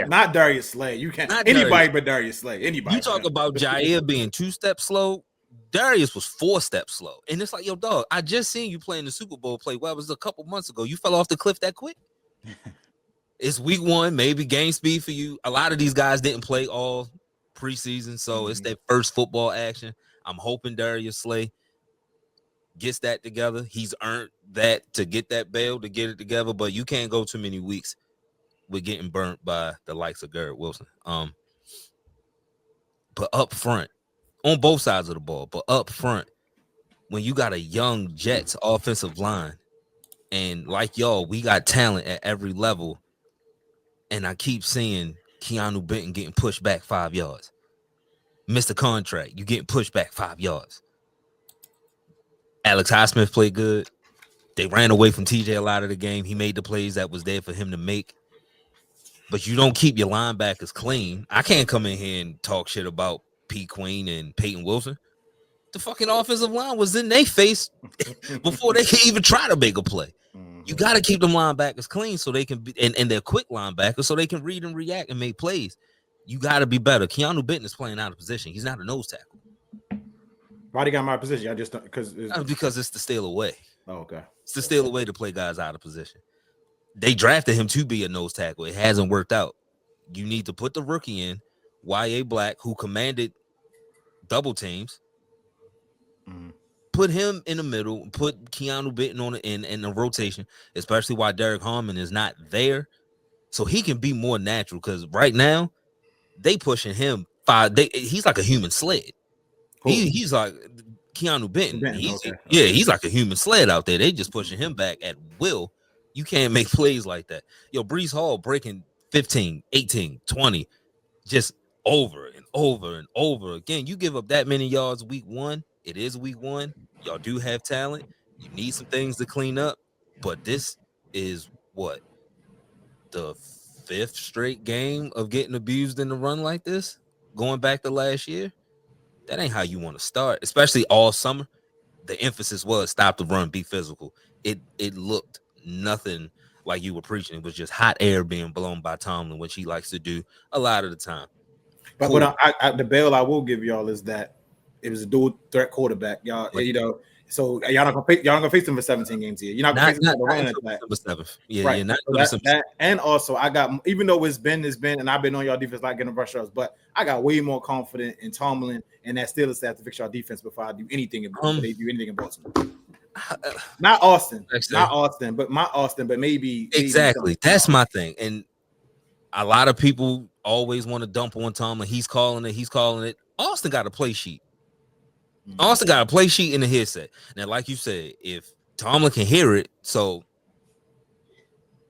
Not Darius Slay. You can't. Anybody but Darius Slay. Anybody. You talk about Jair being 2-step slow. Darius was 4-step slow, and it's like, yo, dog. I just seen you play in the Super Bowl. Well, it was a couple months ago. You fell off the cliff that quick. It's week 1, maybe game speed for you. A lot of these guys didn't play all preseason, so it's their first football action. I'm hoping Darius Slay gets that together. He's earned that to get that bail, to get it together, but you can't go too many weeks with getting burnt by the likes of Garrett Wilson. But up front, on both sides of the ball, but up front, when you got a young Jets offensive line, and like y'all, we got talent at every level. And I keep seeing Keanu Benton getting pushed back 5 yards. Missed the contract. You getting pushed back 5 yards. Alex Highsmith played good. They ran away from TJ a lot of the game. He made the plays that was there for him to make. But you don't keep your linebackers clean. I can't come in here and talk shit about P. Queen and Peyton Wilson. The fucking offensive line was in their face before they could even try to make a play. You got to keep them linebackers clean so they can be, and they're quick linebackers so they can read and react and make plays. You got to be better. Keanu Benton is playing out of position. He's not a nose tackle. Why do you got my position? I just because it's to steal away. Oh, okay. It's to steal away to play guys out of position. They drafted him to be a nose tackle. It hasn't worked out. You need to put the rookie in, Y.A. Black, who commanded double teams. Mhm. Put him in the middle. Put Keanu Benton on the end in the rotation, especially while Derek Harmon is not there, so he can be more natural. Because right now they pushing him he's like a human sled. Who? He's like Keanu Benton. Benton, okay. He's like a human sled out there. They just pushing him back at will. You can't make plays like that. Yo, Brees Hall breaking 15, 18, 20, just over and over and over again. You give up that many yards week one. It is week one. Y'all do have talent. You need some things to clean up. But this is what? The fifth straight game of getting abused in the run like this? Going back to last year? That ain't how you want to start, especially all summer. The emphasis was stop the run, be physical. It looked nothing like you were preaching. It was just hot air being blown by Tomlin, which he likes to do a lot of the time. But Cool. the bail I will give y'all is that it was a dual threat quarterback. Y'all, Right. you know, so y'all not gonna face him for 17 games here. You're not gonna face him for the run until attack. December 7th. Yeah, Right. yeah. Not So until December that, and also I got, even though it's been, and I've been on y'all defense like getting rush ups, but I got way more confident in Tomlin and that Steelers staff to fix y'all defense before I do anything before they do anything in Baltimore. Not Austin, but my Austin, but maybe exactly. That's my thing. And a lot of people always want to dump on Tomlin. He's calling it. Austin got a play sheet. Austin got a play sheet in the headset. Now, like you said, if Tomlin can hear it, so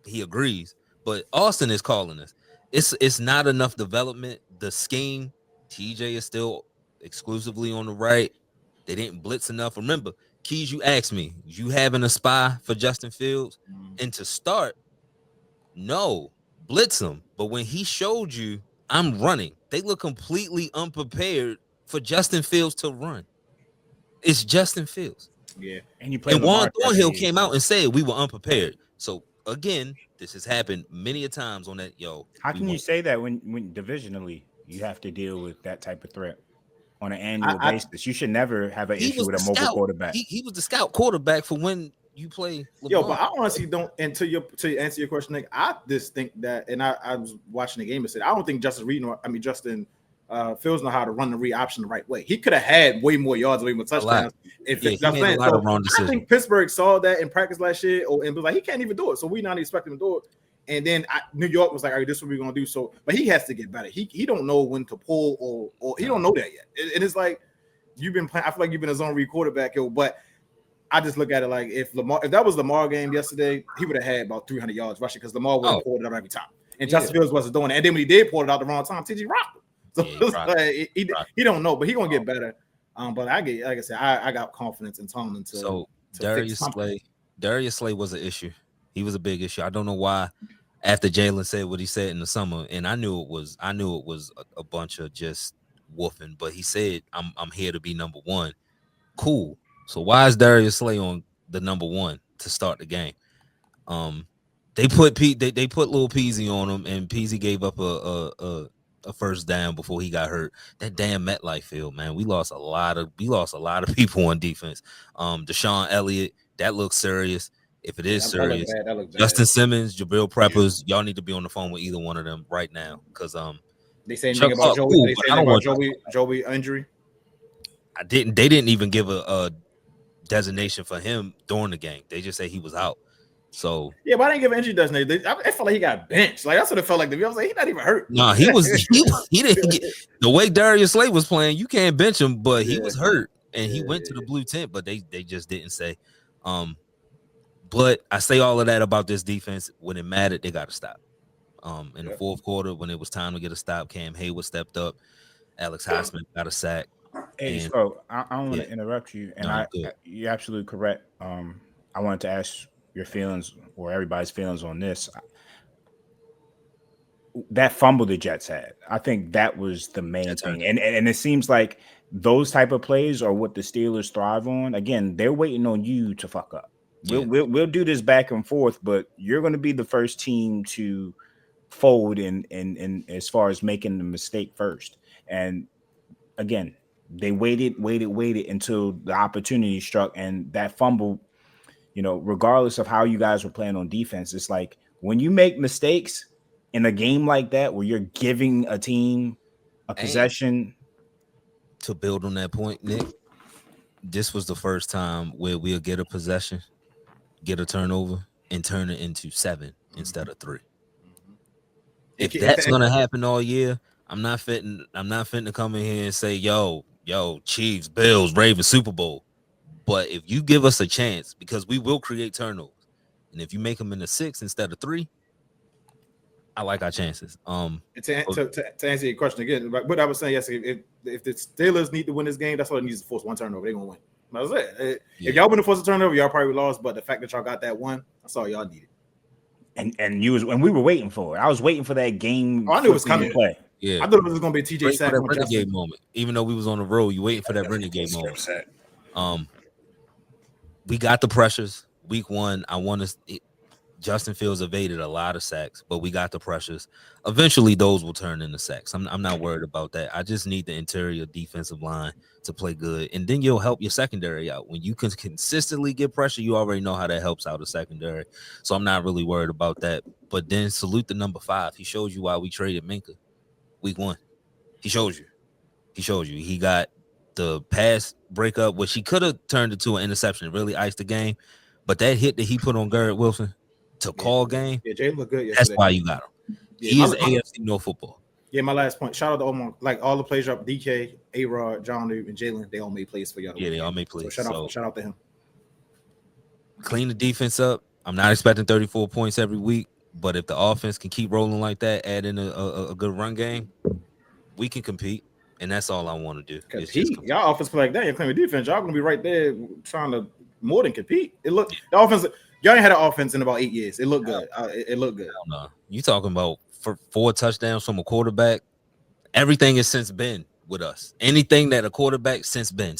he agrees. But Austin is calling us. It's not enough development. The scheme, TJ is still exclusively on the right. They didn't blitz enough. Remember, Keys, you asked me, you having a spy for Justin Fields? And to start, no, blitz him. But when he showed you, I'm running, they look completely unprepared for Justin Fields to run. It's Justin Fields. Yeah. And Juan Thornhill came out and said we were unprepared. So again, this has happened many a times on that. How can you say that when divisionally you have to deal with that type of threat on an annual basis? You should never have an issue with a mobile quarterback. He was the scout quarterback for when you play Lamar. Yo, but I honestly don't. And to answer your question, Nick, I just think that, and I was watching the game and said I don't think Justin Fields know how to run the read option the right way. He could have had way more yards, way more touchdowns. I think Pittsburgh saw that in practice last year, and was like, he can't even do it. So we not expecting him to do it. And then New York was like, all right, this is what we're gonna do. So, but he has to get better. He don't know when to pull or he don't know that yet. And it's like you've been playing. I feel like you've been a zone read quarterback, but I just look at it like if that was Lamar game yesterday, he would have had about 300 yards rushing because Lamar would have pulled it out every time. And Justin Fields wasn't doing it. And then when he did pull it out the wrong time, TG rocked him. So he don't know, but he gonna get better. But like I said, I got confidence in Tomlin to Darius Slay was an issue. He was a big issue. I don't know why. After Jalen said what he said in the summer, and I knew it was a bunch of just woofing, but he said, I'm here to be number one. Cool. So why is Darius Slay on the number one to start the game? They put Lil Peasy on him, and Peasy gave up a first down before he got hurt. That damn MetLife field, man. We lost a lot of people on defense. Deshaun Elliott, that looks serious. If it is serious, that look bad. Justin Simmons, Jabril Peppers, y'all need to be on the phone with either one of them right now because they say anything about Joey. They say anything about Joey injury. They didn't even give a designation for him during the game. They just say he was out. So yeah, but I didn't give an injury designation. I felt like he got benched. Like that's what it felt like to me. I was like, he's not even hurt. No, he didn't get the way Darius Slay was playing. You can't bench him, but he was hurt and he went to the blue tent. But they just didn't say. But I say all of that about this defense. When it mattered, they got to stop. In the fourth quarter, when it was time to get a stop, Cam Hayward stepped up. Alex Highsmith got a sack. Hey, so I don't want to interrupt you, and you're absolutely correct. I wanted to ask your feelings or everybody's feelings on this. That fumble the Jets had, I think that was the main thing. And it seems like those type of plays are what the Steelers thrive on. Again, they're waiting on you to fuck up. We'll do this back and forth, but you're going to be the first team to fold in as far as making the mistake first. And again, they waited until the opportunity struck, and that fumble, regardless of how you guys were playing on defense, it's like when you make mistakes in a game like that where you're giving a team a possession, to build on that point, Nick, this was the first time where we'll get a possession, get a turnover, and turn it into 7 instead of 3. If that's gonna happen all year, I'm not fitting to come in here and say, yo, Chiefs, Bills, Ravens, Super Bowl. But if you give us a chance, because we will create turnovers, and if you make them into 6 instead of 3, I like our chances. To answer your question again, what I was saying yesterday, if the Steelers need to win this game, that's all it needs to force one turnover. They're gonna win. That's it. If y'all wouldn't force a turnover, y'all probably lost. But the fact that y'all got that one, that's all y'all needed. And we were waiting for it. I was waiting for that game. Oh, I knew it was coming. Play. Yeah, I thought it was gonna be TJ sack that renegade moment. Even though we was on the road, you waiting for that renegade moment. We got the pressures. Week 1, Justin Fields evaded a lot of sacks, but we got the pressures. Eventually, those will turn into sacks. I'm not worried about that. I just need the interior defensive line to play good, and then you'll help your secondary out. When you can consistently get pressure, you already know how that helps out the secondary. So I'm not really worried about that. But then salute the number 5. He showed you why we traded Minka week 1. He showed you. He got the pass breakup, which he could have turned into an interception and really iced the game. But that hit that he put on Garrett Wilson to call game. Yeah, Jay looked good yesterday. That's why you got him. He is AFC no football. Yeah, my last point. Shout out to all the players up. DK, A-Rod, John New, and Jalen. They all made plays for y'all. Yeah, they all made plays. So shout out to him. Clean the defense up. I'm not expecting 34 points every week, but if the offense can keep rolling like that, add in a good run game, we can compete. And that's all I want to do. Y'all offense play like that. You're playing defense. Y'all gonna be right there trying to more than compete. The offense. Y'all ain't had an offense in about 8 years. It looked good. It looked good. No, you talking about 4 touchdowns from a quarterback? Everything has since been with us. Anything that a quarterback since been,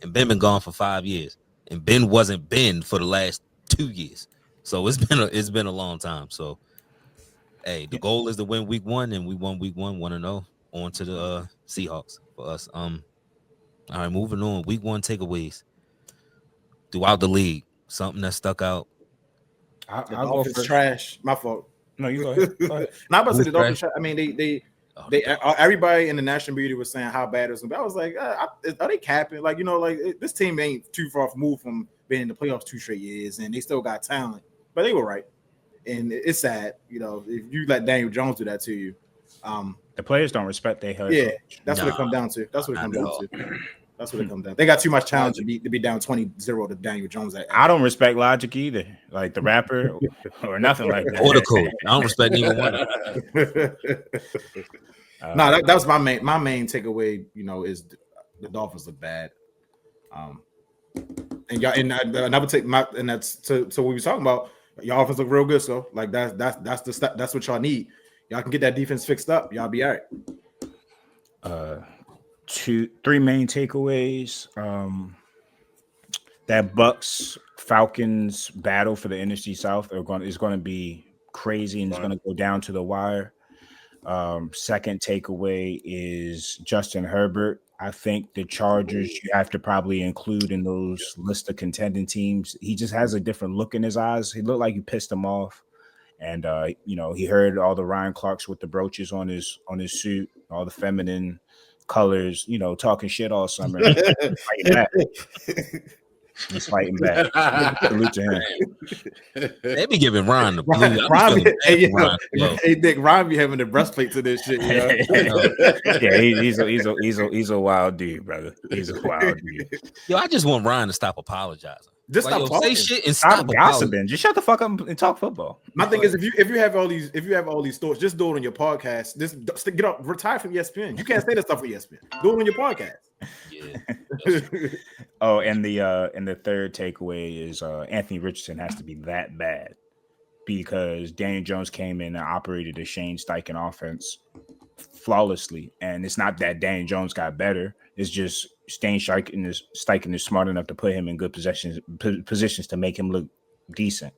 and Ben been gone for 5 years, and Ben wasn't Ben for the last 2 years. So it's been a long time. So, hey, the goal is to win week 1, and we won week 1, 1-0. On to the Seahawks for us. All right, moving on. Week 1 takeaways throughout the league. Something that stuck out. I'll go for trash. My fault. No, you go ahead. Not about to say the Dolphins trash. I mean, they everybody in the national media was saying how bad it was. I was like, are they capping? Like, this team ain't too far removed from being in the playoffs 2 straight years, and they still got talent. But they were right, and it's sad. If you let Daniel Jones do that to you. The players don't respect their head. Yeah, that's what it comes down to. That's what it comes down. They got too much talent to be down 20-0 to Daniel Jones. I don't respect Logic either, like the rapper or nothing like that. Or the coach. I don't respect neither one. That was my main takeaway. Is the Dolphins look bad. And y'all, and another take and that's so what we were talking about. Y'all offense look real good. So like that's what y'all need. Y'all can get that defense fixed up. Y'all be all right. 3 main takeaways. That Bucks Falcons battle for the NFC South is going to be crazy, and it's going to go down to the wire. Second takeaway is Justin Herbert. I think the Chargers you have to probably include in those list of contending teams. He just has a different look in his eyes. He looked like you pissed him off. And he heard all the Ryan Clarks with the brooches on his suit, all the feminine colors, talking shit all summer. He's fighting back. Salute to him. They be giving Ryan the blue. Hey, Dick, Ryan be having the breastplate to this shit. Yeah, he's a wild dude, brother. He's a wild dude. Yo, I just want Ryan to stop apologizing. Just stop talking. Say shit and stop gossiping. Just shut the fuck up and talk football. My thing is, if you have all these thoughts, just do it on your podcast. Just get up, retire from ESPN. You can't say that stuff for ESPN. Do it on your podcast. Yeah. Oh, and the third takeaway is Anthony Richardson has to be that bad because Daniel Jones came in and operated a Shane Steichen offense flawlessly, and it's not that Daniel Jones got better. It's just Steichen is smart enough to put him in good positions to make him look decent.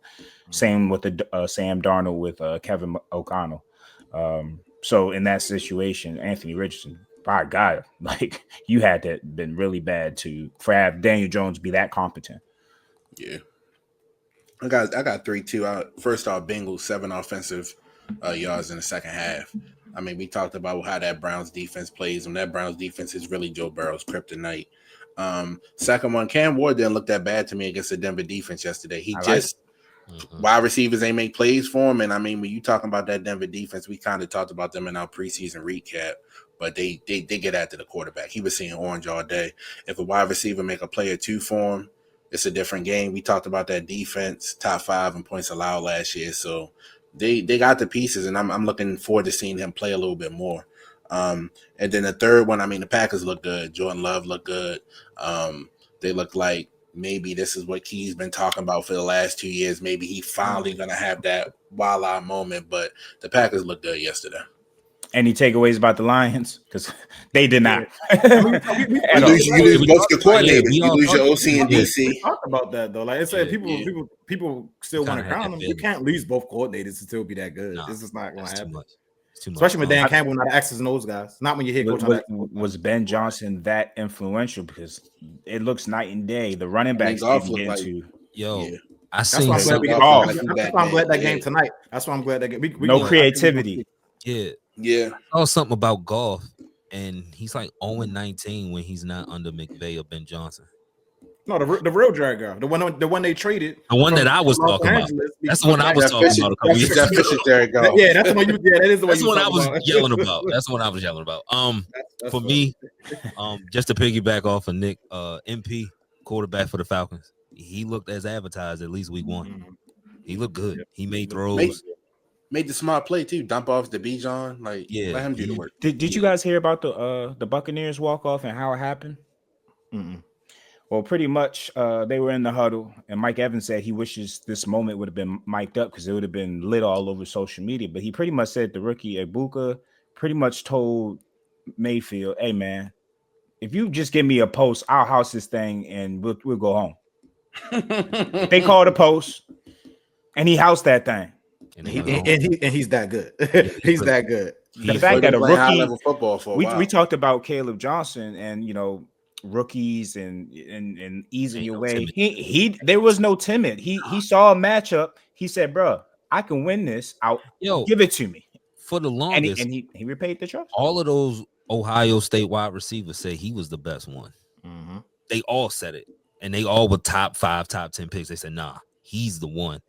Same with the Sam Darnold with Kevin O'Connell. So in that situation, Anthony Richardson, by God, like you had to been really bad for have Daniel Jones be that competent. Yeah, I got 3 too. First off, Bengals 7 offensive yards in the second half. I mean, we talked about how that Browns defense plays, and that Browns defense is really Joe Burrow's kryptonite. Second one, Cam Ward didn't look that bad to me against the Denver defense yesterday. He just wide receivers ain't make plays for him. And I mean, when you talking about that Denver defense, we kind of talked about them in our preseason recap, but they get after the quarterback. He was seeing orange all day. If a wide receiver make a play or two for him, it's a different game. We talked about that defense, top 5 in points allowed last year. So they got the pieces, and I'm looking forward to seeing him play a little bit more. And then the third one, I mean, the Packers look good. Jordan Love look good. They look like maybe this is what Key's been talking about for the last 2 years. Maybe he finally going to have that voila moment, but the Packers looked good yesterday. Any takeaways about the Lions? Because they did not. You lose both your coordinators. You lose your OC and DC. We talked about that though. Like I said, people still want to crown them. You can't lose both coordinators to still be that good. This is not going to happen. Especially with Dan Campbell, not X's and O's guys. Not when you hit coach. Was Ben Johnson that influential? Because it looks night and day. The running backs didn't get into. I seen. That's why I'm glad that game tonight. That's why I'm glad that game. No creativity. Yeah. I saw something about golf, and he's like 0-19 when he's not under McVay or Ben Johnson. No, the real Jared Goff, the one they traded, the one that I was talking about. That's the one I was talking about. Yeah, that's the one. That is the one. That's the one I was yelling about. That's the one I was yelling about. For me, just to piggyback off of Nick, MP quarterback for the Falcons, he looked as advertised at least week 1. He looked good. He made throws. Made the smart play too. Dump off the Bijan. Let him do the work. Did you guys hear about the Buccaneers walk off and how it happened? Well, pretty much they were in the huddle, and Mike Evans said he wishes this moment would have been mic'd up because it would have been lit all over social media. But he pretty much said the rookie Ibuka pretty much told Mayfield, "Hey man, if you just give me a post, I'll house this thing and we'll go home." They called a post, and he housed that thing. And he's that good. He's that good. The fact that a rookie level football for a while. We talked about Caleb Johnson and rookies and easing your way. He there was no timid. He saw a matchup. He said, "Bro, I can win this. Give it to me." For the longest, and he repaid the trust. All of those Ohio State wide receivers say he was the best one. They all said it, and they all were top 5, top 10 picks. They said, "Nah, he's the one."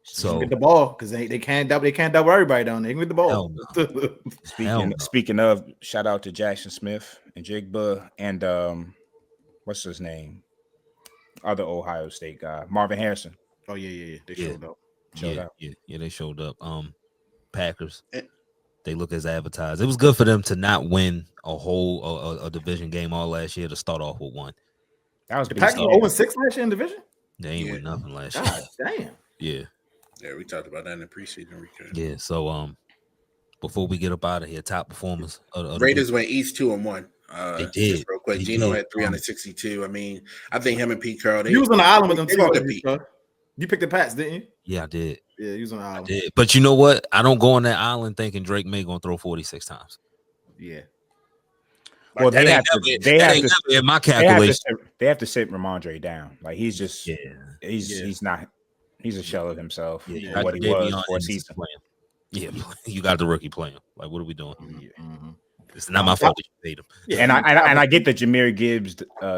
So get the ball because they can't double everybody down. They can get the ball. Speaking of, shout out to Jackson Smith and Jigba and what's his name? Other Ohio State guy, Marvin Harrison. Oh yeah. They showed up. They showed up. Packers. They look as advertised. It was good for them to not win a whole a division game all last year to start off with one. That was the Packers 0-6 last year in division. They ain't win nothing last year. God damn. Yeah, we talked about that in the preseason recap. Yeah, so before we get up out of here, top performers. Raiders went East 2-1. They did. Just real quick, Gino had 362. I mean, I think him and Pete Carroll. He was on the island with them too. You picked the Pats, didn't you? Yeah, I did. Yeah, he was on the island. I did. But you know what? I don't go on that island thinking Drake May gonna throw 46 times. Yeah. Well, they have to in my calculation. They have to sit Ramondre down. Like he's just he's not. He's a shell of himself. Yeah, what he was before season. Yeah, you got the rookie playing. Like, what are we doing? It's not my fault that you paid him. Yeah, and I get the Jahmyr Gibbs,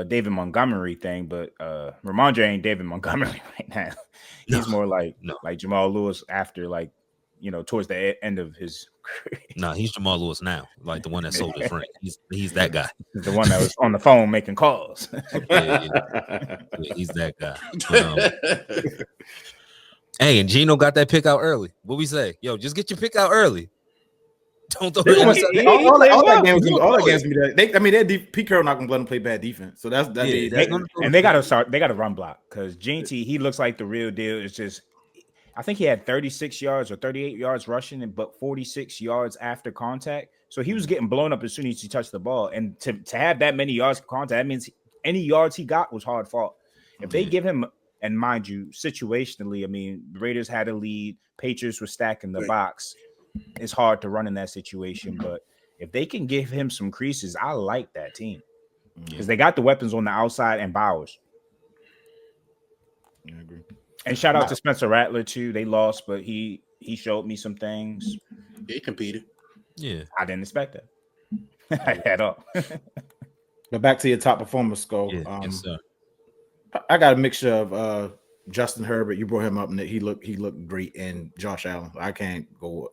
David Montgomery thing, but Ramondre ain't David Montgomery right now. He's more like Jamal Lewis after towards the end of his career. No, he's Jamal Lewis now, like the one that sold his ring. He's that guy. The one that was on the phone making calls. Yeah, he's that guy. Hey, and Gino got that pick out early. What we say? Yo, just get your pick out early. Don't throw all that games be that. Pete Carroll not gonna let him play bad defense. So that's that. And they gotta start. They gotta run block because JT, he looks like the real deal. It's just, I think he had 36 yards or 38 yards rushing, but 46 yards after contact. So he was getting blown up as soon as he touched the ball. And to have that many yards of contact, that means any yards he got was hard fought. If they give him, and mind you, situationally, I mean, the Raiders had a lead. Patriots were stacking the box. It's hard to run in that situation, but if they can give him some creases, I like that team because they got the weapons on the outside and Bowers. I agree. And shout out to Spencer Rattler too. They lost, but he he showed me some things. He competed. Yeah. I didn't expect that at all. But back to your top performers, Skull. Yeah. Yes, sir. I got a mixture of Justin Herbert. You brought him up, and he looked great. And Josh Allen. I can't go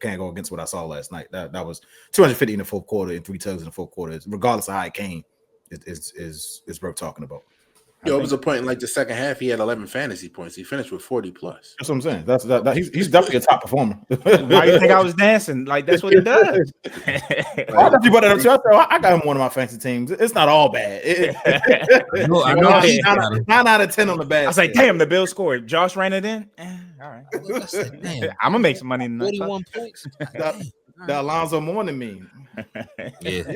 against what I saw last night. That was 250 in the fourth quarter and 3 tugs in the fourth quarter. Regardless of how it came, is worth talking about. Yo, it was a point in like the second half. He had 11 fantasy points. He finished with 40 plus. That's what I'm saying. He's definitely a top performer. Why you think I was dancing? Like that's what he does. I thought you brought that up too. I got him on one of my fantasy teams. It's not all bad. I know. 9 out of 10 on the bad. I was like, damn, the Bills scored. Josh ran it in. All right, Damn, I'm gonna make some money tonight. 41 points. The Alonzo Mourning meme. Yeah.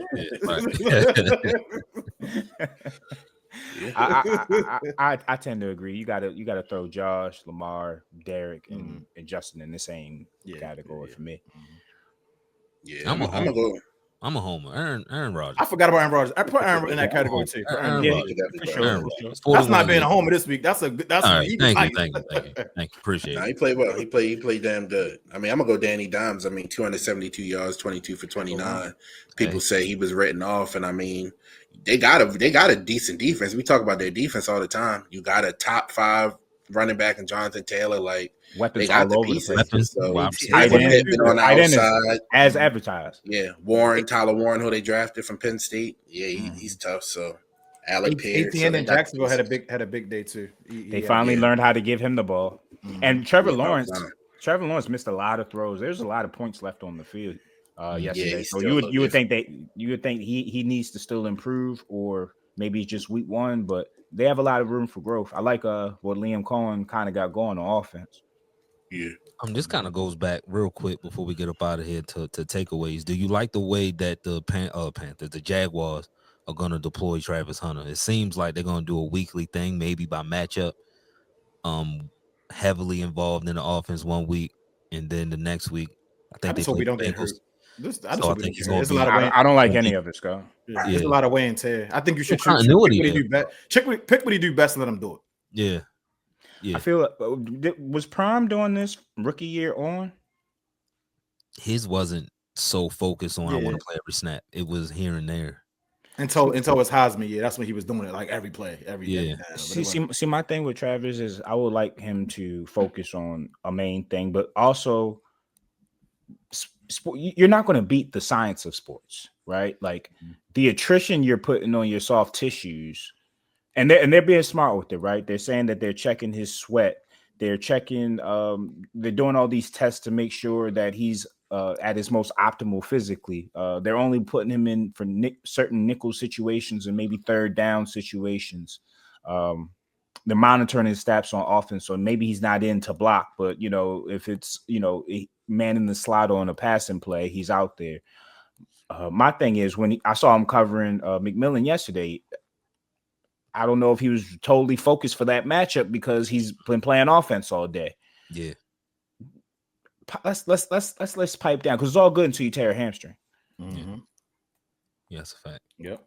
I tend to agree. You gotta throw Josh, Lamar, Derek, and Justin in the same category for me. Yeah, I'm gonna go. I'm a homer. Aaron Rodgers. I forgot about Aaron Rodgers. I put Aaron in that category too. Aaron Rodgers. For sure. That's not being a homer this week. That's all right. Thank you. Appreciate it. He played well. He played damn good. I mean, I'm gonna go Danny Dimes. I mean, 272 yards, 22 for 29. People say he was written off, and I mean, they got a decent defense. We talk about their defense all the time. You got a top 5 running back in Jonathan Taylor. Like weapons they got all the over the pieces. place. So Tight end on the outside as advertised. Yeah, Tyler Warren, who they drafted from Penn State. Yeah, he's tough. So Alec Pierce. ATN and Jacksonville had a big day too. They finally learned how to give him the ball. And Trevor Lawrence missed a lot of throws. There's a lot of points left on the field yesterday. So you would think he needs to still improve, or maybe it's just week 1, but they have a lot of room for growth. I like what Liam Cohen kind of got going on offense. Yeah. This kind of goes back real quick before we get up out of here to takeaways. Do you like the way that the Panthers, the Jaguars, are going to deploy Travis Hunter? It seems like they're going to do a weekly thing, maybe by matchup. Heavily involved in the offense one week, and then the next week, I think we don't get hurt. I don't like any of it, Scott. There's a lot of wear and tear. I think you should pick what he do best and let him do it. Yeah. I feel was Prime doing this rookie year on? His wasn't so focused on I want to play every snap. It was here and there. Until it's Heisman year, that's when he was doing it like every play, every time. See, my thing with Travis is I would like him to focus on a main thing, but also you're not going to beat the science of sports, right? Like the attrition you're putting on your soft tissues. And they're being smart with it, right? They're saying that they're checking his sweat. They're checking, they're doing all these tests to make sure that he's at his most optimal physically. They're only putting him in for certain nickel situations and maybe third down situations. They're monitoring his stats on offense, so maybe he's not in to block, but if it's man in the slot on a passing play, he's out there. My thing is when I saw him covering McMillan yesterday, I don't know if he was totally focused for that matchup because he's been playing offense all day. Yeah. Let's pipe down because it's all good until you tear a hamstring. Mm-hmm. Yeah, that's a fact. Yep.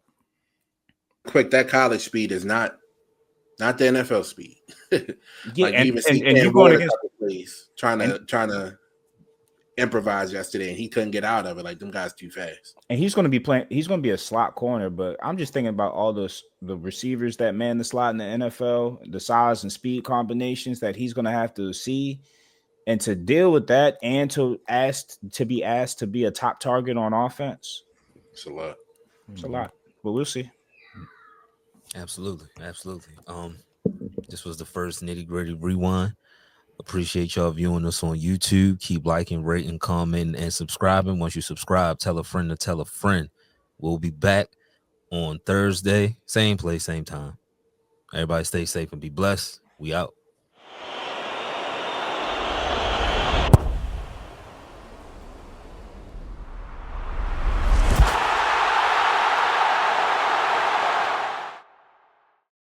Quick, that college speed is not the NFL speed. Yeah, like and you going against plays, trying to improvise yesterday, and he couldn't get out of it. Like them guys too fast. And he's going to be playing. He's going to be a slot corner, but I'm just thinking about all the receivers that man the slot in the NFL, the size and speed combinations that he's going to have to see, and to deal with that, and to be asked to be a top target on offense. It's a lot. It's a lot, but we'll see. Absolutely. This was the first Nitty Gritty Rewind. Appreciate y'all viewing us on YouTube. Keep liking, rating, commenting, and subscribing. Once you subscribe, tell a friend to tell a friend. We'll be back on Thursday. Same place, same time. Everybody stay safe and be blessed. We out.